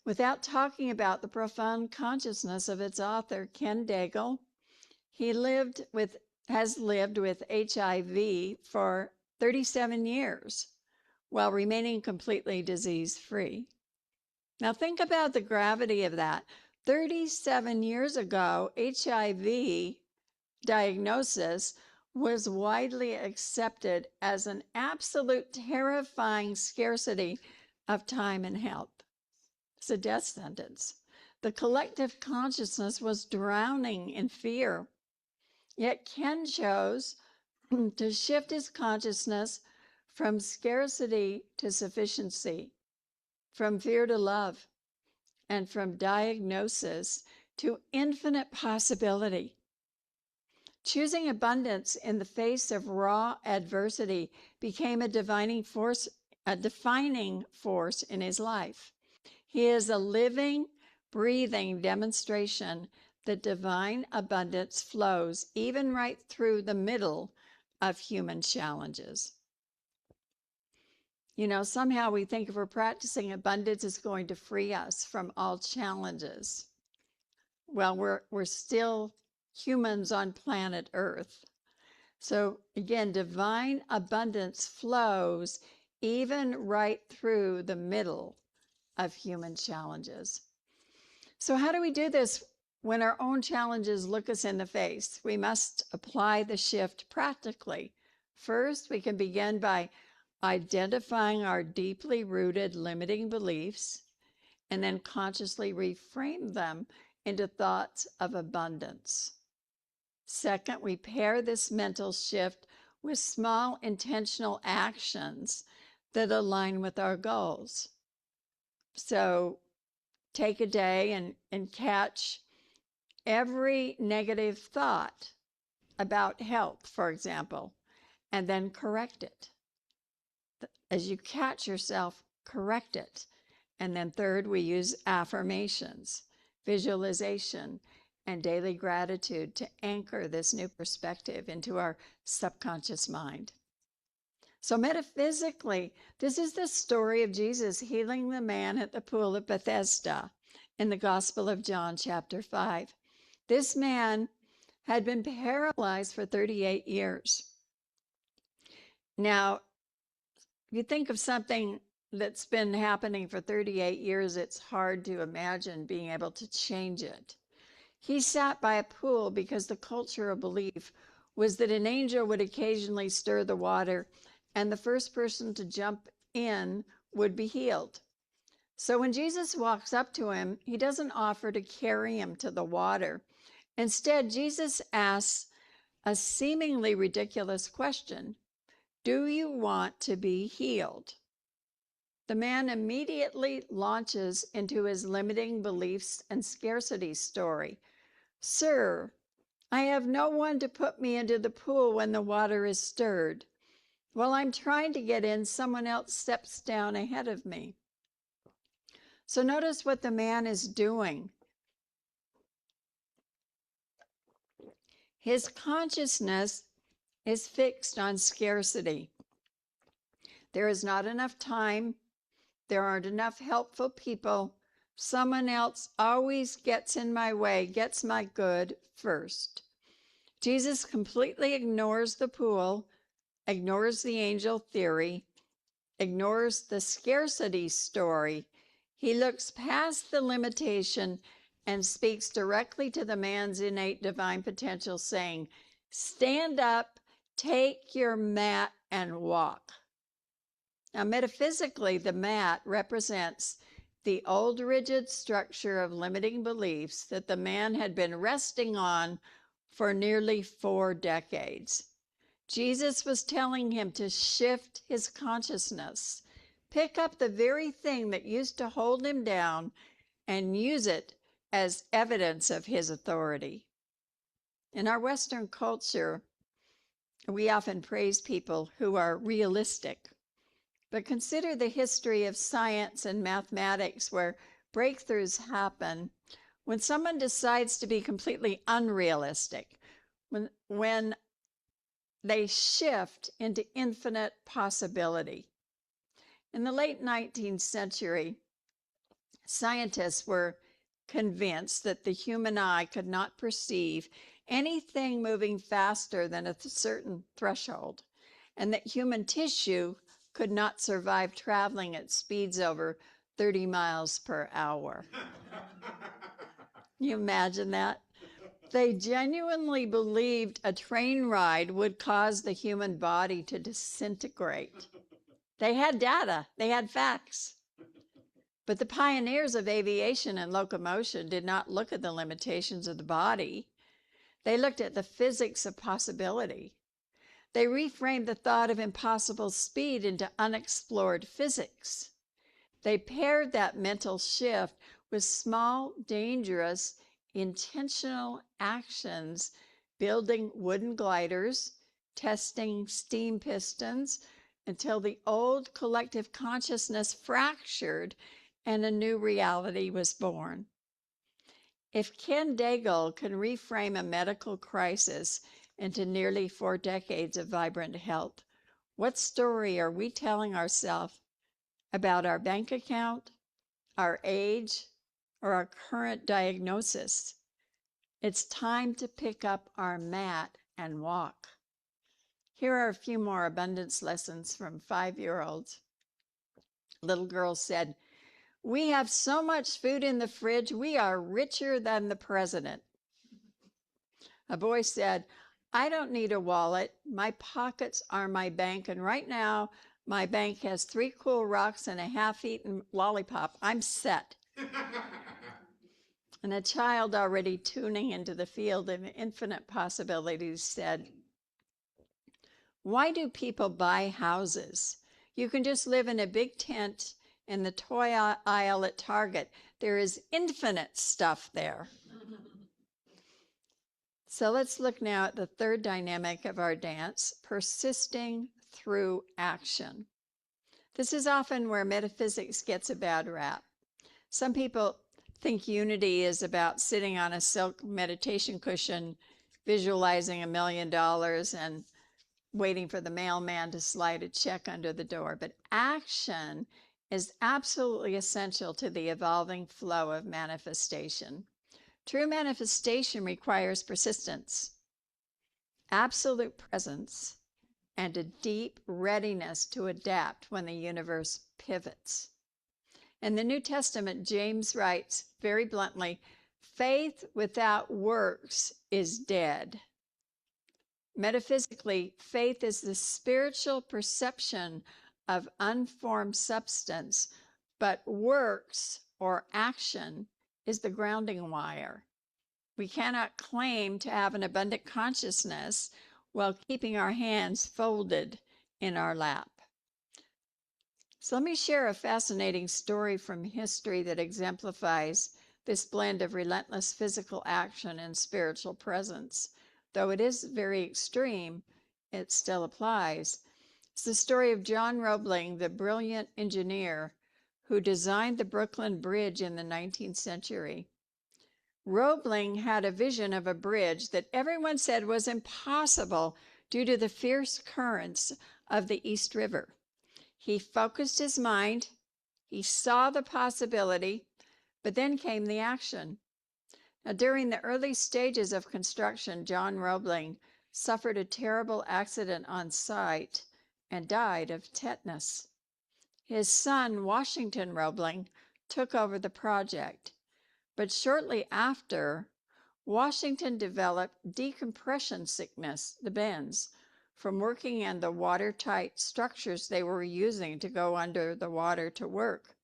without talking about the profound consciousness of its author, Ken Daigle. He has lived with HIV for 37 years while remaining completely disease-free. Now think about the gravity of that. 37 years ago, HIV diagnosis was widely accepted as an absolute terrifying scarcity of time and health. It's a death sentence. The collective consciousness was drowning in fear. Yet Ken chose to shift his consciousness from scarcity to sufficiency, from fear to love, and from diagnosis to infinite possibility. Choosing abundance in the face of raw adversity became a defining force in his life. He is a living, breathing demonstration that divine abundance flows even right through the middle of human challenges. You know, somehow we think if we're practicing abundance, it's going to free us from all challenges. well, we're still humans on planet Earth. So again, divine abundance flows even right through the middle of human challenges. So how do we do this when our own challenges look us in the face? We must apply the shift practically. First, we can begin by identifying our deeply rooted limiting beliefs and then consciously reframe them into thoughts of abundance. Second, we pair this mental shift with small intentional actions that align with our goals. So take a day and catch every negative thought about health, for example, and then correct it. As you catch yourself, correct it. And then third, we use affirmations, visualization, and daily gratitude to anchor this new perspective into our subconscious mind. So metaphysically, this is the story of Jesus healing the man at the pool of Bethesda in the Gospel of John, chapter 5. This man had been paralyzed for 38 years. Now, if you think of something that's been happening for 38 years, it's hard to imagine being able to change it. He sat by a pool because the cultural belief was that an angel would occasionally stir the water and the first person to jump in would be healed. So when Jesus walks up to him, he doesn't offer to carry him to the water. Instead, Jesus asks a seemingly ridiculous question: do you want to be healed? The man immediately launches into his limiting beliefs and scarcity story. Sir, I have no one to put me into the pool when the water is stirred. While I'm trying to get in, someone else steps down ahead of me. So notice what the man is doing. His consciousness is fixed on scarcity. There is not enough time. There aren't enough helpful people. Someone else always gets in my way, gets my good first. Jesus completely ignores the pool, ignores the angel theory, ignores the scarcity story. He looks past the limitation and speaks directly to the man's innate divine potential, saying, stand up, take your mat, and walk. Now, metaphysically, the mat represents the old rigid structure of limiting beliefs that the man had been resting on for nearly 4 decades. Jesus was telling him to shift his consciousness, pick up the very thing that used to hold him down and use it as evidence of his authority. In our Western culture, we often praise people who are realistic. But consider the history of science and mathematics where breakthroughs happen when someone decides to be completely unrealistic, when they shift into infinite possibility. In the late 19th century, scientists were convinced that the human eye could not perceive anything moving faster than a certain threshold, and that human tissue could not survive traveling at speeds over 30 miles per hour. Can you imagine that? They genuinely believed a train ride would cause the human body to disintegrate. They had data, they had facts. But the pioneers of aviation and locomotion did not look at the limitations of the body. They looked at the physics of possibility. They reframed the thought of impossible speed into unexplored physics. They paired that mental shift with small, dangerous, intentional actions, building wooden gliders, testing steam pistons, until the old collective consciousness fractured and a new reality was born. If Ken Daigle can reframe a medical crisis into nearly 4 decades of vibrant health, what story are we telling ourselves about our bank account, our age, or our current diagnosis? It's time to pick up our mat and walk. Here are a few more abundance lessons from 5-year-olds. Little girl said, "We have so much food in the fridge, we are richer than the president." A boy said, "I don't need a wallet. My pockets are my bank, and right now my bank has 3 cool rocks and a half-eaten lollipop. I'm set." And a child already tuning into the field of infinite possibilities said, "Why do people buy houses? You can just live in a big tent in the toy aisle at Target. There is infinite stuff there." So let's look now at the third dynamic of our dance, persisting through action. This is often where metaphysics gets a bad rap. Some people think unity is about sitting on a silk meditation cushion, visualizing $1 million and waiting for the mailman to slide a check under the door. But action is absolutely essential to the evolving flow of manifestation. True manifestation requires persistence, absolute presence, and a deep readiness to adapt when the universe pivots. In the New Testament, James writes very bluntly, "Faith without works is dead." Metaphysically, faith is the spiritual perception of unformed substance, but works or action is the grounding wire. We cannot claim to have an abundant consciousness while keeping our hands folded in our lap. So let me share a fascinating story from history that exemplifies this blend of relentless physical action and spiritual presence. Though it is very extreme, it still applies. It's the story of John Roebling, the brilliant engineer who designed the Brooklyn Bridge in the 19th century. Roebling had a vision of a bridge that everyone said was impossible due to the fierce currents of the East River. He focused his mind, he saw the possibility, but then came the action. Now, during the early stages of construction, John Roebling suffered a terrible accident on site and died of tetanus. His son, Washington Roebling, took over the project. But shortly after, Washington developed decompression sickness, the bends, from working in the watertight structures they were using to go under the water to work.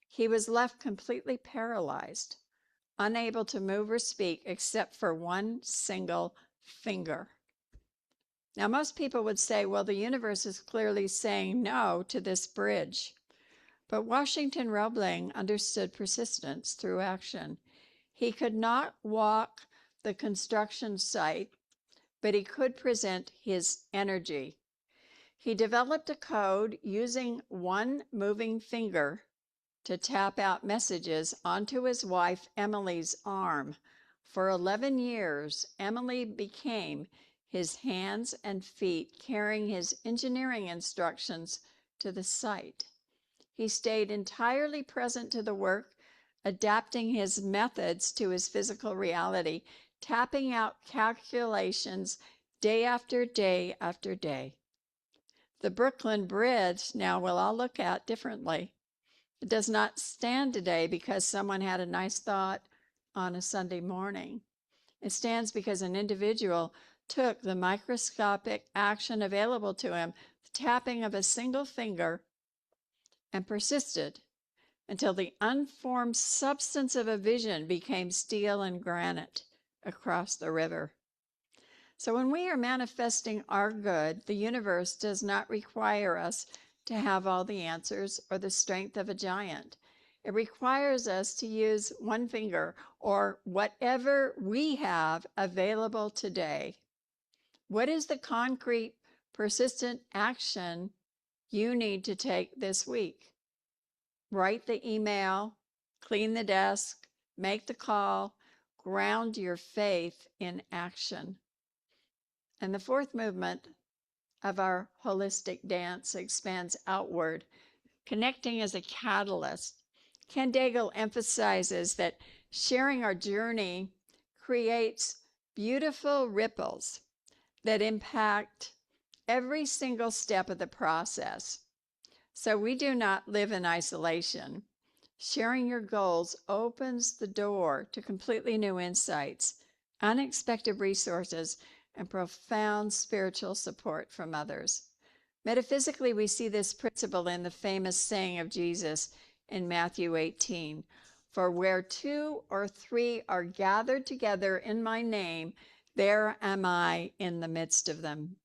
He was left completely paralyzed, unable to move or speak except for one single finger. Now, most people would say, well, the universe is clearly saying no to this bridge. But Washington Roebling understood persistence through action. He could not walk the construction site, but he could present his energy. He developed a code using one moving finger to tap out messages onto his wife Emily's arm. For 11 years, Emily became his hands and feet, carrying his engineering instructions to the site. He stayed entirely present to the work, adapting his methods to his physical reality, tapping out calculations day after day after day. The Brooklyn Bridge now we'll all look at differently. It does not stand today because someone had a nice thought on a Sunday morning. It stands because an individual took the microscopic action available to him, the tapping of a single finger, and persisted until the unformed substance of a vision became steel and granite across the river. So when we are manifesting our good, the universe does not require us to have all the answers or the strength of a giant. It requires us to use one finger or whatever we have available today. What is the concrete, persistent action you need to take this week? Write the email, clean the desk, make the call, ground your faith in action. And the fourth movement of our holistic dance expands outward, connecting as a catalyst. Ken Daigle emphasizes that sharing our journey creates beautiful ripples that impact every single step of the process. So we do not live in isolation. Sharing your goals opens the door to completely new insights, unexpected resources, and profound spiritual support from others. Metaphysically, we see this principle in the famous saying of Jesus in Matthew 18, "For where 2 or 3 are gathered together in my name, there am I in the midst of them."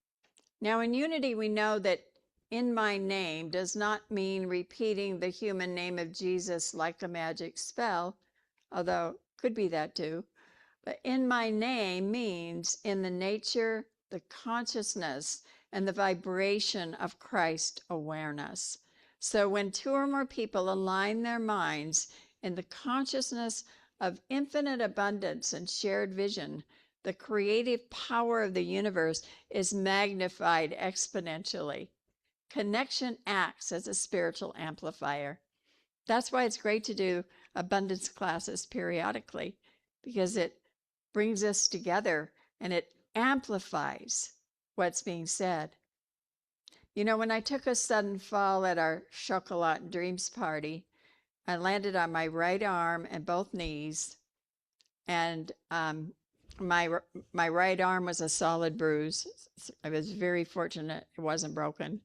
Now, in unity, we know that "in my name" does not mean repeating the human name of Jesus like a magic spell, although could be that too. But "in my name" means in the nature, the consciousness, and the vibration of Christ awareness. So when 2 or more people align their minds in the consciousness of infinite abundance and shared vision, the creative power of the universe is magnified exponentially. Connection acts as a spiritual amplifier. That's why it's great to do abundance classes periodically, because it brings us together and it amplifies what's being said. You know, when I took a sudden fall at our Chocolat and Dreams party, I landed on my right arm and both knees, and my right arm was a solid bruise. I was very fortunate it wasn't broken.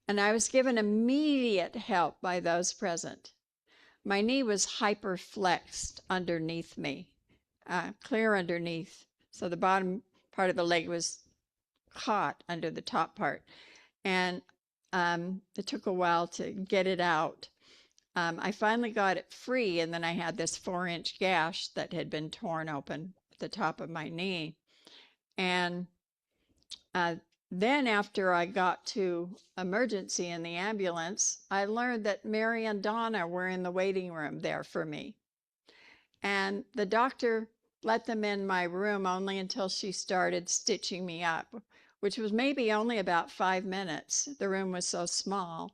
And I was given immediate help by those present. My knee was hyperflexed underneath me, clear underneath. So the bottom part of the leg was caught under the top part. And it took a while to get it out. I finally got it free, and then I had this 4-inch gash that had been torn open at the top of my knee. And then after I got to emergency in the ambulance, I learned that Mary and Donna were in the waiting room there for me. And the doctor let them in my room only until she started stitching me up, which was maybe only about 5 minutes. The room was so small.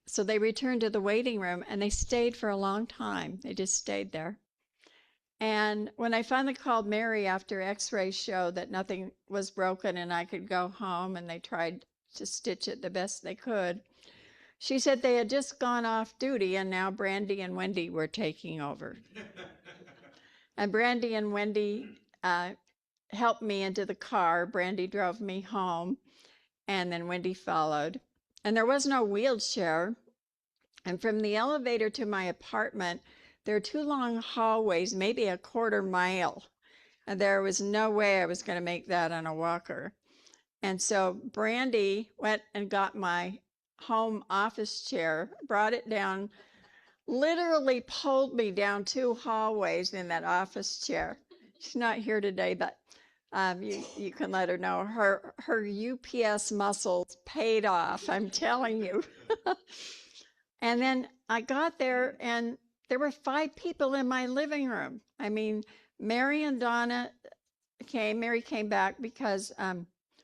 So they returned to the waiting room, and they stayed for a long time. They just stayed there. And when I finally called Mary after x-rays showed that nothing was broken and I could go home, and they tried to stitch it the best they could, she said they had just gone off duty and now Brandy and Wendy were taking over. And Brandy and Wendy helped me into the car. Brandy drove me home, and then Wendy followed. And there was no wheelchair. And from the elevator to my apartment, there are 2 long hallways, maybe a 1/4 mile. And there was no way I was going to make that on a walker. And so Brandy went and got my home office chair, brought it down, literally pulled me down 2 hallways in that office chair. She's not here today, but you can let her know her UPS muscles paid off, I'm telling you. And then I got there, and there were 5 people in my living room. I mean, Mary and Donna came. Mary came back because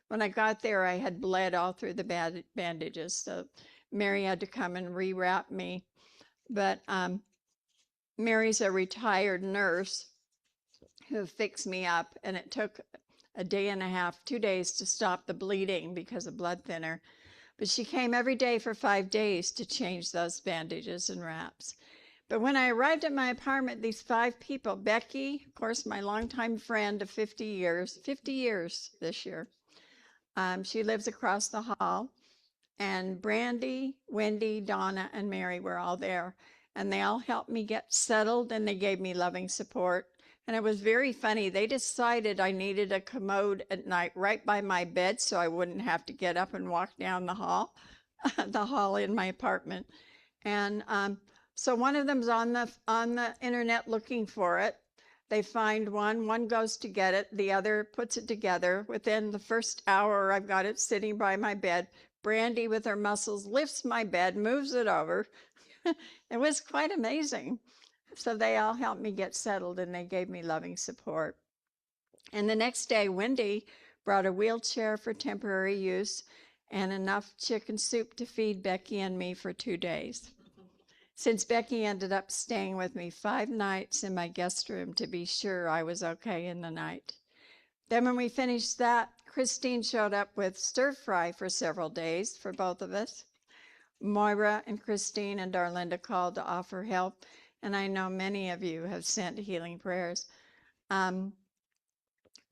when I got there, I had bled all through the bandages. So Mary had to come and rewrap me. But Mary's a retired nurse who fixed me up, and it took a day and a half, 2 days to stop the bleeding because of blood thinner. But she came every day for 5 days to change those bandages and wraps. But when I arrived at my apartment, these 5 people, Becky, of course, my longtime friend of 50 years this year, she lives across the hall, and Brandy, Wendy, Donna, and Mary were all there. And they all helped me get settled, and they gave me loving support. And it was very funny. They decided I needed a commode at night right by my bed so I wouldn't have to get up and walk down the hall, in my apartment. And so one of them's on the internet looking for it. They find one goes to get it, the other puts it together. Within the first hour, I've got it sitting by my bed. Brandy, with her muscles, lifts my bed, moves it over. It was quite amazing. So they all helped me get settled, and they gave me loving support. And the next day, Wendy brought a wheelchair for temporary use and enough chicken soup to feed Becky and me for 2 days. since Becky ended up staying with me 5 nights in my guest room to be sure I was okay in the night. Then when we finished that, Christine showed up with stir fry for several days for both of us. Moira and Christine and Darlinda called to offer help, and I know many of you have sent healing prayers.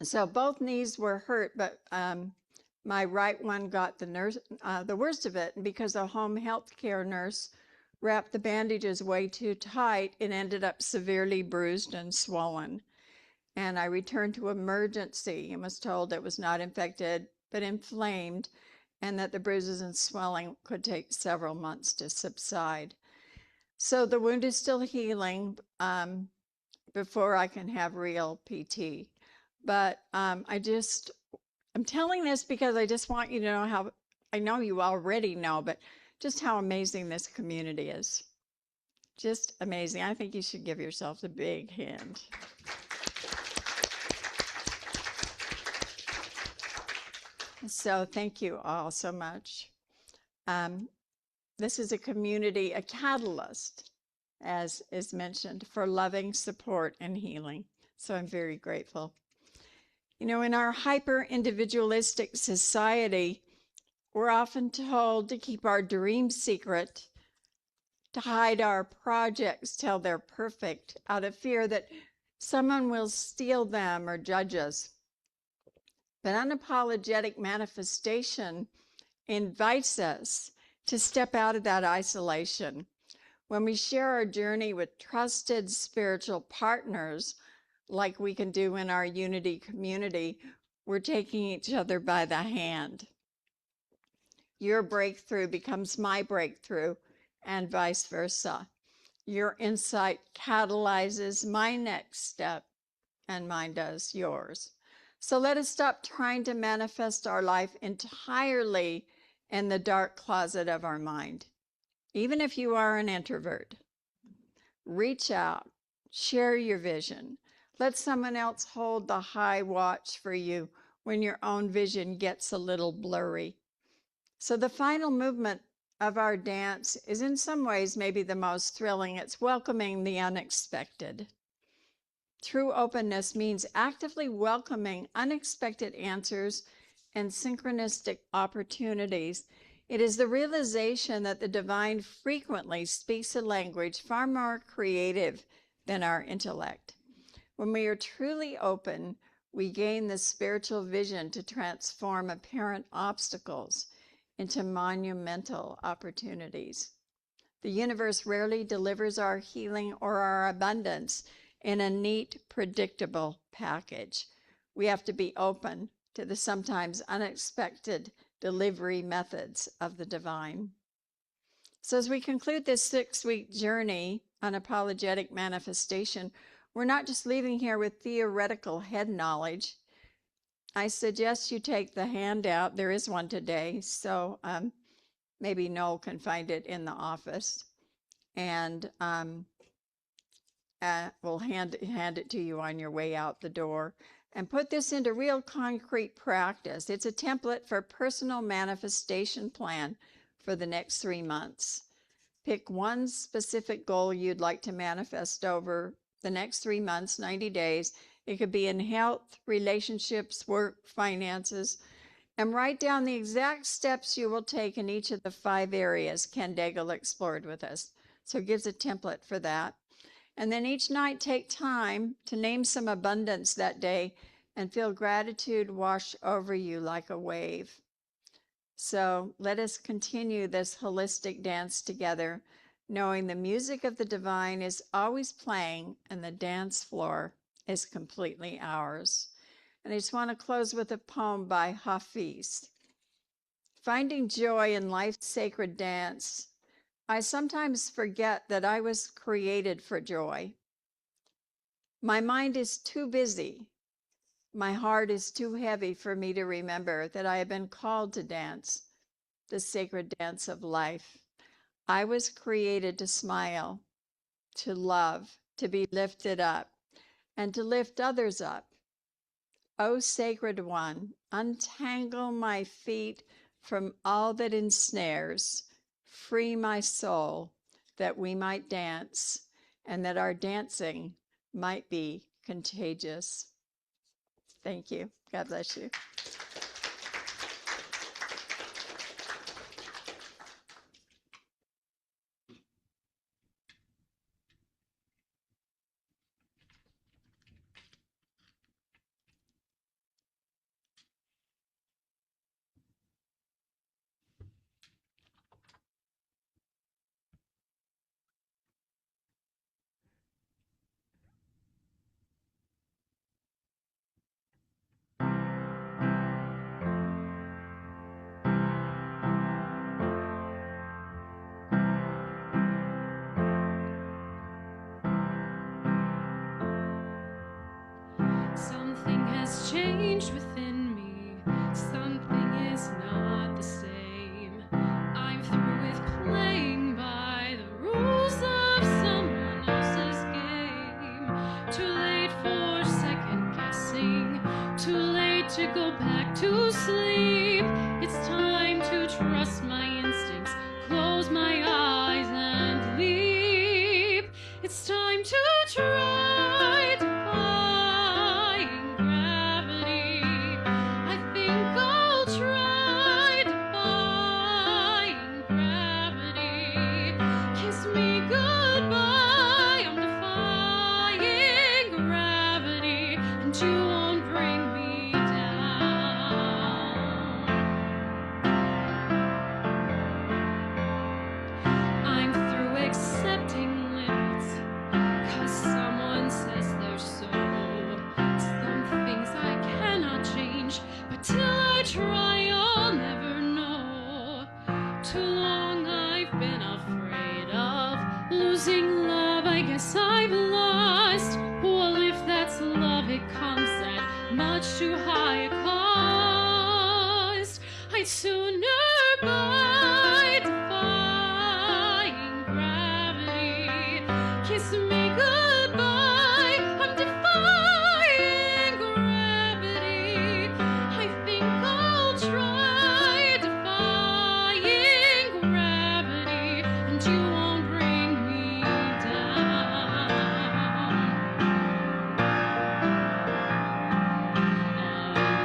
So both knees were hurt, but my right one got the worst of it, and because a home health care nurse wrapped the bandages way too tight, it ended up severely bruised and swollen. And I returned to emergency and was told it was not infected, but inflamed, and that the bruises and swelling could take several months to subside. So the wound is still healing before I can have real PT. But I'm telling this because I just want you to know how, I know you already know, but just how amazing this community is. Just amazing. I think you should give yourself a big hand. So thank you all so much. This is a community, a catalyst, as is mentioned, for loving, support, and healing. So I'm very grateful. You know, in our hyper-individualistic society, we're often told to keep our dreams secret, to hide our projects till they're perfect, out of fear that someone will steal them or judge us. But unapologetic manifestation invites us to step out of that isolation. When we share our journey with trusted spiritual partners, like we can do in our Unity community, we're taking each other by the hand. Your breakthrough becomes my breakthrough, and vice versa. Your insight catalyzes my next step, and mine does yours. So let us stop trying to manifest our life entirely in the dark closet of our mind. Even if you are an introvert, reach out, share your vision. Let someone else hold the high watch for you when your own vision gets a little blurry. So the final movement of our dance is in some ways maybe the most thrilling. It's welcoming the unexpected. True openness means actively welcoming unexpected answers and synchronistic opportunities. It is the realization that the divine frequently speaks a language far more creative than our intellect. When we are truly open, we gain the spiritual vision to transform apparent obstacles into monumental opportunities. The universe rarely delivers our healing or our abundance in a neat, predictable package. We have to be open to the sometimes unexpected delivery methods of the divine. So as we conclude this 6-week journey on apologetic manifestation, we're not just leaving here with theoretical head knowledge. I suggest you take the handout. There is one today, so maybe Noel can find it in the office, and we'll hand it to you on your way out the door. And put this into real concrete practice. It's a template for a personal manifestation plan for the next 3 months. Pick one specific goal you'd like to manifest over the next 3 months, 90 days. It could be in health, relationships, work, finances, and write down the exact steps you will take in each of the 5 areas Ken Daigle explored with us. So it gives a template for that. And then each night take time to name some abundance that day and feel gratitude wash over you like a wave. So let us continue this holistic dance together, knowing the music of the divine is always playing and the dance floor is completely ours. And I just want to close with a poem by Hafiz. Finding joy in life's sacred dance, I sometimes forget that I was created for joy. My mind is too busy. My heart is too heavy for me to remember that I have been called to dance, the sacred dance of life. I was created to smile, to love, to be lifted up, and to lift others up. O sacred one, untangle my feet from all that ensnares, free my soul, that we might dance, and that our dancing might be contagious. Thank you. God bless you. Something has changed within me. Something is not the same. I'm through with playing by the rules of someone else's game. Too late for second guessing. Too late to go back to sleep. It's time to trust my instincts. Close my eyes and leap. It's time to try defying gravity. I think I'll try defying gravity. Kiss me goodbye. I'm defying gravity, and you won't bring me down. I'm through accepting limits, 'cause someone says they're so. Some things I cannot change, but till I try, I'll never know. Too long I've been afraid of losing love. I guess I've lost. Well, if that's love, it comes at much too high a cost. I'd sooner buy defying gravity. Kiss me goodbye. I'm defying gravity. I think I'll try defying gravity, and you won't bring me down.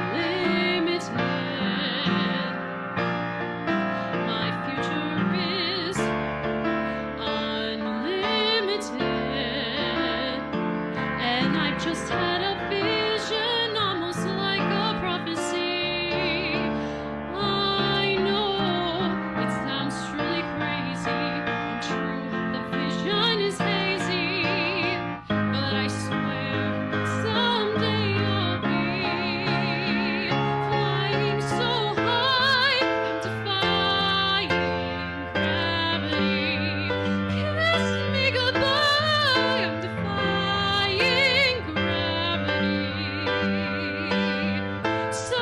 Unlimited. My future is unlimited. And I just had a vision, almost like a prophecy. I know it sounds truly crazy and true. The vision is hazy, but I swear someday I'll be flying so high. I'm defying gravity. Kiss me goodbye. I'm defying gravity. So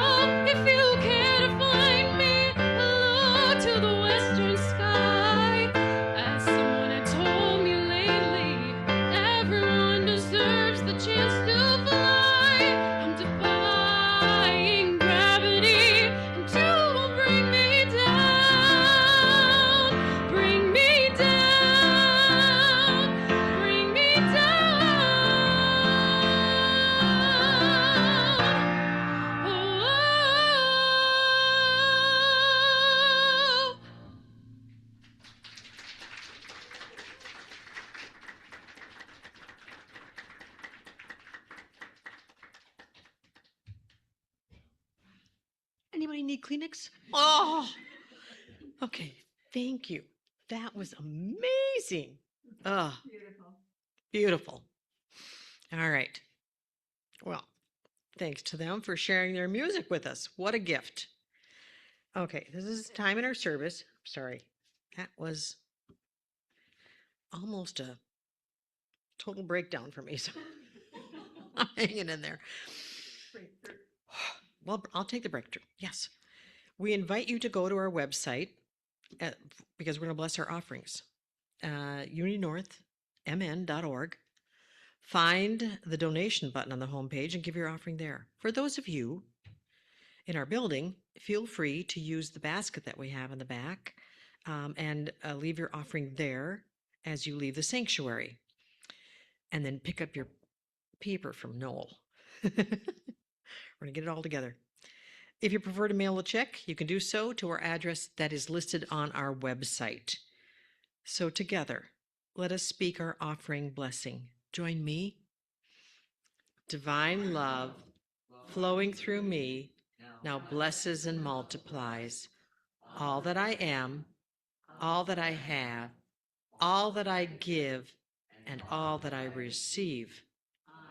if you care to find me, look to the western sky. As someone had told me lately, everyone deserves the chance to fly. I'm defying gravity, and you won't bring me down. Bring me down. Bring me down. Oh. Anybody need Kleenex? Oh, okay. Thank you. That was amazing. Oh, Beautiful. beautiful. All right. Well, thanks to them for sharing their music with us. What a gift. Okay, this is time in our service. Sorry, that was almost a total breakdown for me. So I'm hanging in there. Well, I'll take the breakthrough. Yes. We invite you to go to our website because we're going to bless our offerings. unitynorthmn.org. Find the donation button on the homepage and give your offering there. For those of you in our building, feel free to use the basket that we have in the back and leave your offering there. as you leave the sanctuary. And then pick up your paper from Noel. We're going to get it all together. If you prefer to mail a check, you can do so to our address that is listed on our website. So together, let us speak our offering blessing. Join me. Divine love flowing through me now blesses and multiplies all that I am, all that I have, all that I give, and all that I receive.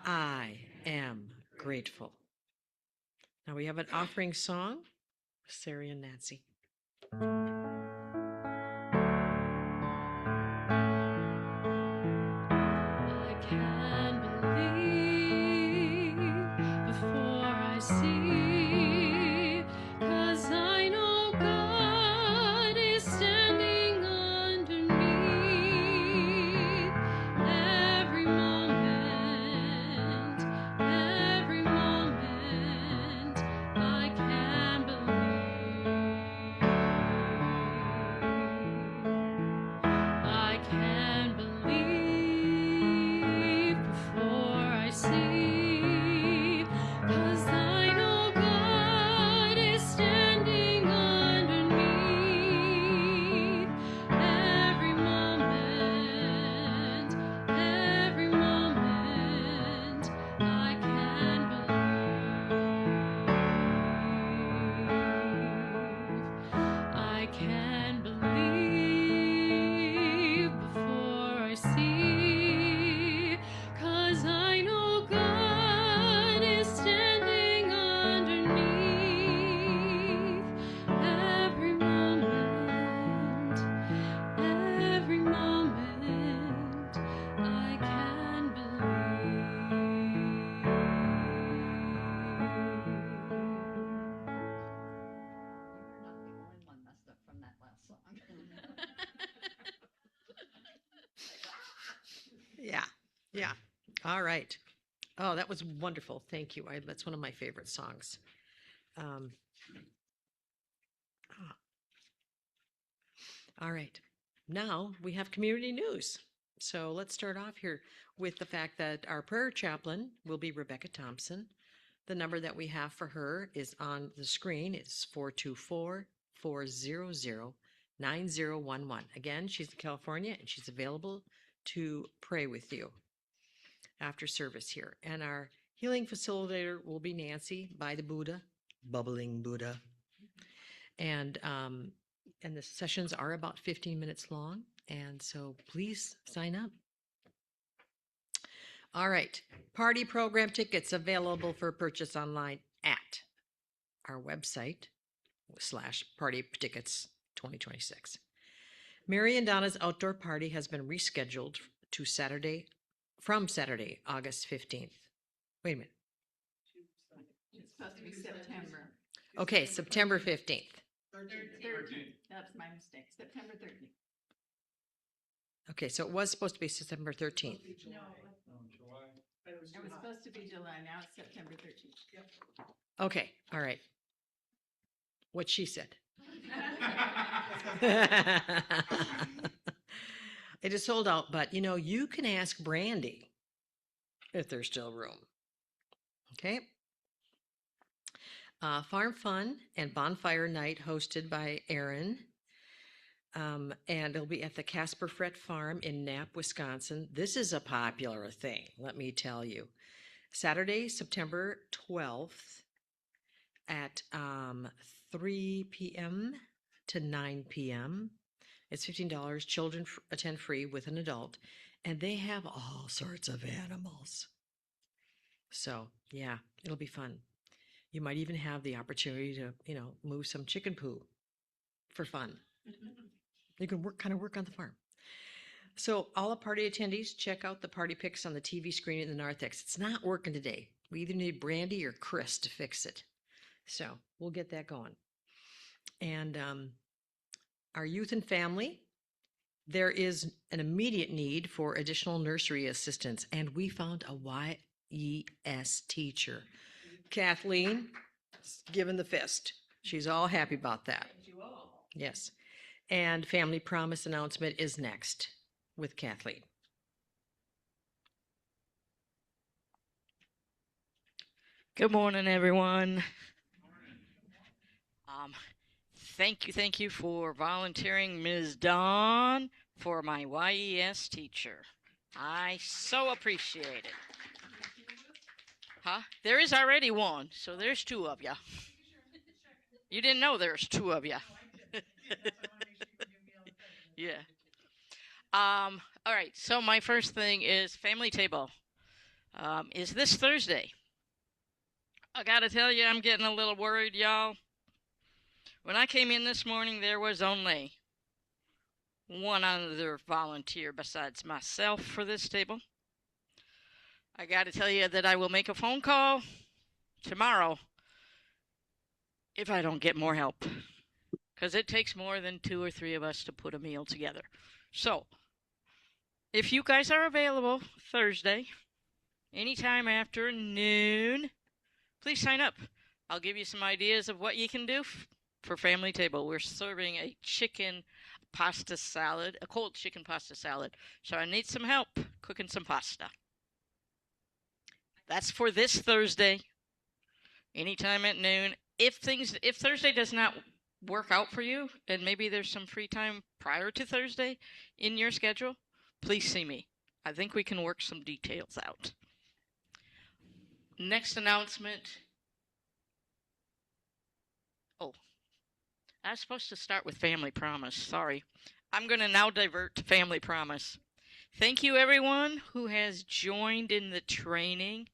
I am grateful. Now we have an offering song, Sarah and Nancy. I can believe before I see, 'cause I know God is standing underneath every moment, every moment. I can believe. I can believe before I see, 'cause I know God is standing underneath every moment, every moment. I can believe. I can believe before I see, 'cause I know God is standing underneath every moment, every moment. I can You're not the only one messed up from that last song. Yeah. All right. Oh, that was wonderful. Thank you. That's one of my favorite songs. All right. Now we have community news. So let's start off here with the fact that our prayer chaplain will be Rebecca Thompson. The number that we have for her is on the screen. It's 424-400-9011. Again, she's in California and she's available to pray with you after service here. And our healing facilitator will be Nancy by the Buddha, bubbling Buddha. And the sessions are about 15 minutes long. And so please sign up. All right. Party program tickets available for purchase online at our website /party tickets 2026. Mary and Donna's outdoor party has been rescheduled to Saturday, August 15th. Wait a minute. It's supposed to be September. Okay, September 15th. 13th. That's my mistake. September 13th. Okay, so it was supposed to be September 13th. No, it was supposed to be July. Now it's September 13th. Okay, all right. What she said. It is sold out, but you can ask Brandy if there's still room. Okay. Farm Fun and Bonfire Night hosted by Aaron. And it'll be at the Casper Fret Farm in Knapp, Wisconsin. This is a popular thing, let me tell you. Saturday, September 12th at 3 p.m. to 9 p.m. It's $15. Children attend free with an adult. And they have all sorts of animals. So, yeah, it'll be fun. You might even have the opportunity to, move some chicken poo for fun. You can work on the farm. So all the party attendees, check out the party pics on the TV screen in the narthex. It's not working today. We either need Brandy or Chris to fix it. So we'll get that going. And our youth and family, there is an immediate need for additional nursery assistants, and we found a YES teacher. Kathleen is giving the fist. She's all happy about that. Yes. And Family Promise announcement is next. with Kathleen. Good morning, everyone. Thank you for volunteering Ms. Dawn for my YES teacher. I so appreciate it. Huh? There is already one, so there's two of you. You didn't know there's two of you. Yeah. All right, so my first thing is family table. Is this Thursday? I gotta tell you, I'm getting a little worried, y'all. When I came in this morning, there was only one other volunteer besides myself for this table. I got to tell you that I will make a phone call tomorrow if I don't get more help, because it takes more than 2 or 3 of us to put a meal together. So, if you guys are available Thursday, anytime after noon, please sign up. I'll give you some ideas of what you can do for family table. We're serving a chicken pasta salad, a cold chicken pasta salad. So I need some help cooking some pasta. That's for this Thursday, anytime at noon. If Thursday does not work out for you, and maybe there's some free time prior to Thursday in your schedule, please see me. I think we can work some details out. Next announcement. Oh, I was supposed to start with Family Promise. Sorry. I'm going to now divert to Family Promise. Thank you, everyone who has joined in the training.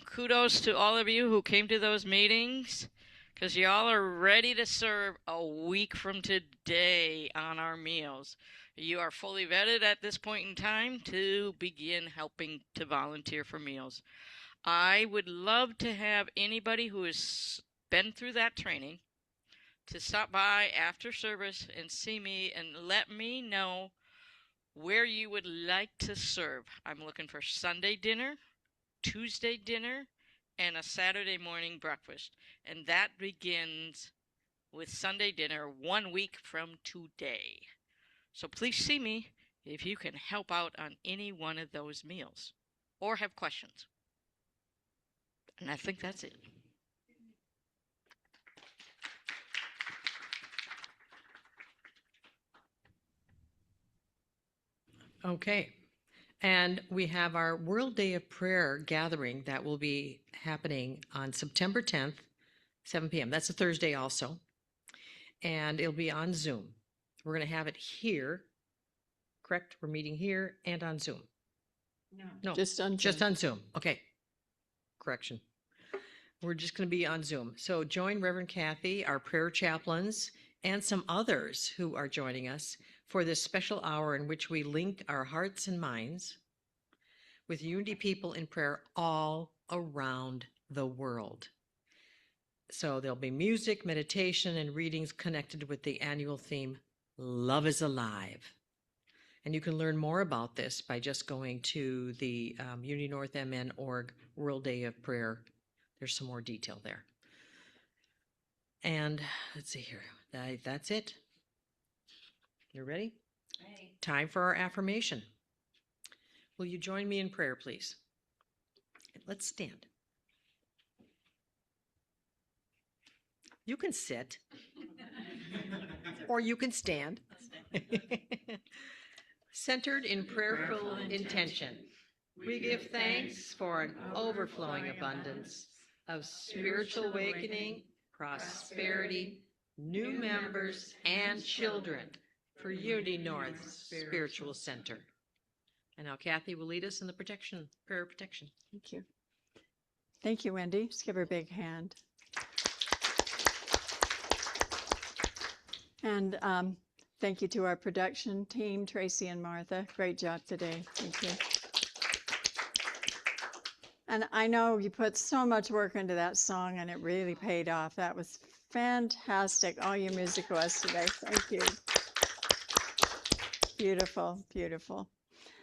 Kudos to all of you who came to those meetings, because y'all are ready to serve a week from today on our meals. You are fully vetted at this point in time to begin helping to volunteer for meals. I would love to have anybody who has been through that training to stop by after service and see me and let me know where you would like to serve. I'm looking for Sunday dinner, Tuesday dinner, and a Saturday morning breakfast. And that begins with Sunday dinner 1 week from today. So please see me if you can help out on any one of those meals or have questions. And I think that's it. Okay. And we have our World Day of Prayer gathering that will be happening on September 10th, 7 p.m. That's a Thursday also. And it'll be on Zoom. We're going to have it here. Correct? We're meeting here and on Zoom. No, Just on just Zoom. on Zoom. Okay. Correction. We're just going to be on Zoom. So join Reverend Kathy, our prayer chaplains, and some others who are joining us for this special hour in which we link our hearts and minds with Unity people in prayer all around the world. So there'll be music, meditation, and readings connected with the annual theme, Love is Alive. And you can learn more about this by just going to the UnityNorthMN.org World Day of Prayer. There's some more detail there. And let's see here. That's it. You ready? Right. Time for our affirmation. Will you join me in prayer, please? Let's stand. You can sit, or you can stand. Centered in prayerful intention, we give thanks for an overflowing abundance of spiritual awakening, prosperity, new members, and children for Unity North Spiritual Center. And now Kathy will lead us in the prayer protection. Thank you. Thank you, Wendy. Just give her a big hand. And thank you to our production team, Tracy and Martha. Great job today. Thank you. And I know you put so much work into that song, and it really paid off. That was fantastic. All your music was today. Thank you. Beautiful, beautiful.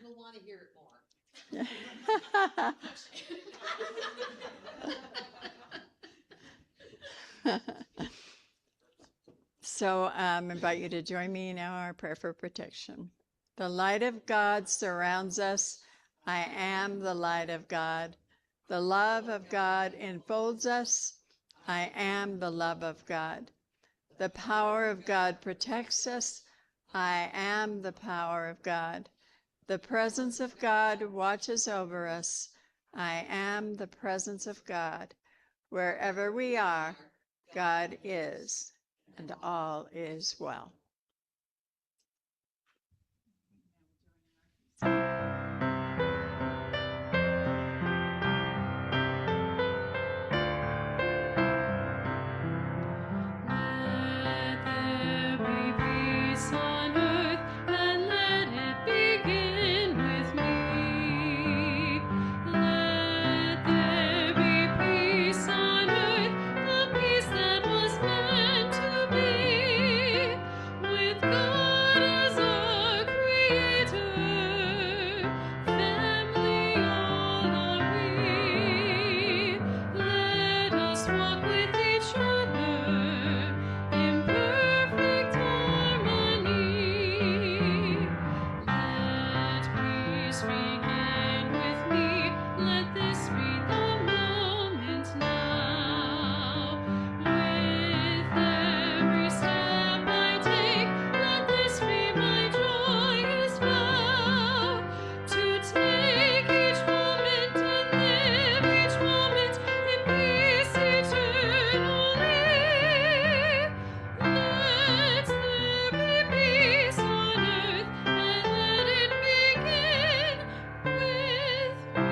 We'll want to hear it more. So I invite you to join me in our prayer for protection. The light of God surrounds us. I am the light of God. The love of God enfolds us. I am the love of God. The power of God protects us. I am the power of God. The presence of God watches over us. I am the presence of God. Wherever we are, God is, and all is well. Let there be peace on earth, and let it begin with me. Let there be peace on earth, the peace that was meant to be, with God as our creator. Family all are we. Let us walk with each other in perfect harmony. Let peace begin with me. Let this be the moment now. With every step I take, let this be my joyous vow. To take each moment and live each moment in peace eternally. Let there be peace on earth, and let it begin with me.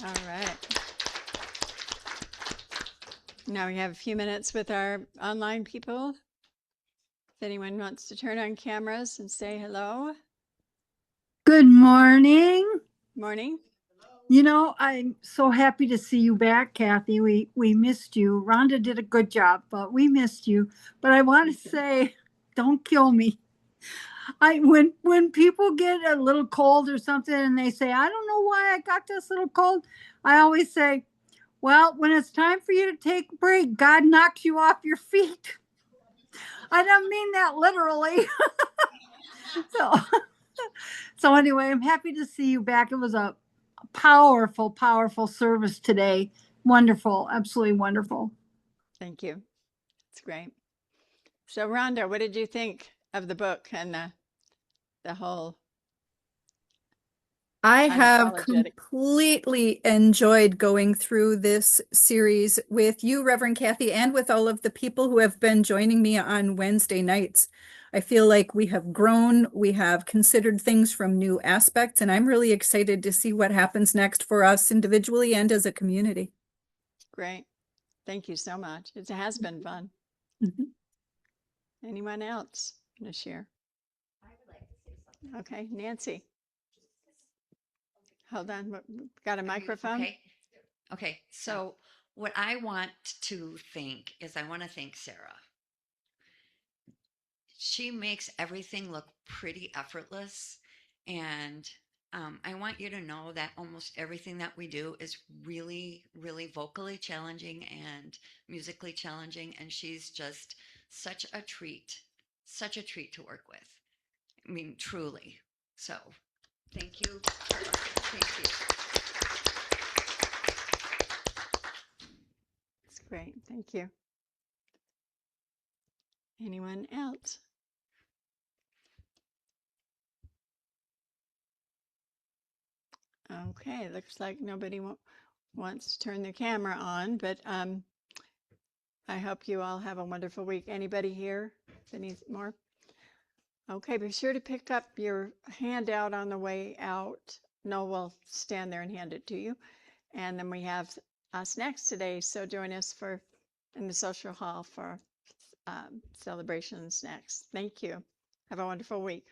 All right. Now we have a few minutes with our online people. If anyone wants to turn on cameras and say hello. Good morning. Morning. You know, I'm so happy to see you back, Kathy. We missed you. Rhonda did a good job, but we missed you. But I want to say, don't kill me. When people get a little cold or something and they say, I don't know why I got this little cold, I always say, well, when it's time for you to take a break, God knocks you off your feet. I don't mean that literally. So anyway, I'm happy to see you back. It was a powerful, powerful service today. Wonderful, absolutely wonderful. Thank you. It's great. So, Rhonda, what did you think of the book and the whole? I have Unapologetic. completely enjoyed going through this series with you, Reverend Kathy, and with all of the people who have been joining me on Wednesday nights. I feel like we have grown, we have considered things from new aspects, and I'm really excited to see what happens next for us individually and as a community. Great. Thank you so much. It has been fun. Mhm. Anyone else want to share? I would like to say something. Okay, Nancy. Hold on. Got a microphone? Okay. Okay. So what I want to think is I want to thank Sarah. She makes everything look pretty effortless. And I want you to know that almost everything that we do is really, really vocally challenging and musically challenging. And she's just such a treat to work with. I mean, truly. So thank you. Thank you. That's great. Thank you. Anyone else? Okay, looks like nobody wants to turn their camera on, but I hope you all have a wonderful week. Anybody here? Any more? Okay, be sure to pick up your handout on the way out. Noel will stand there and hand it to you. And then we have snacks today, so join us in the social hall for celebration and snacks. Thank you. Have a wonderful week.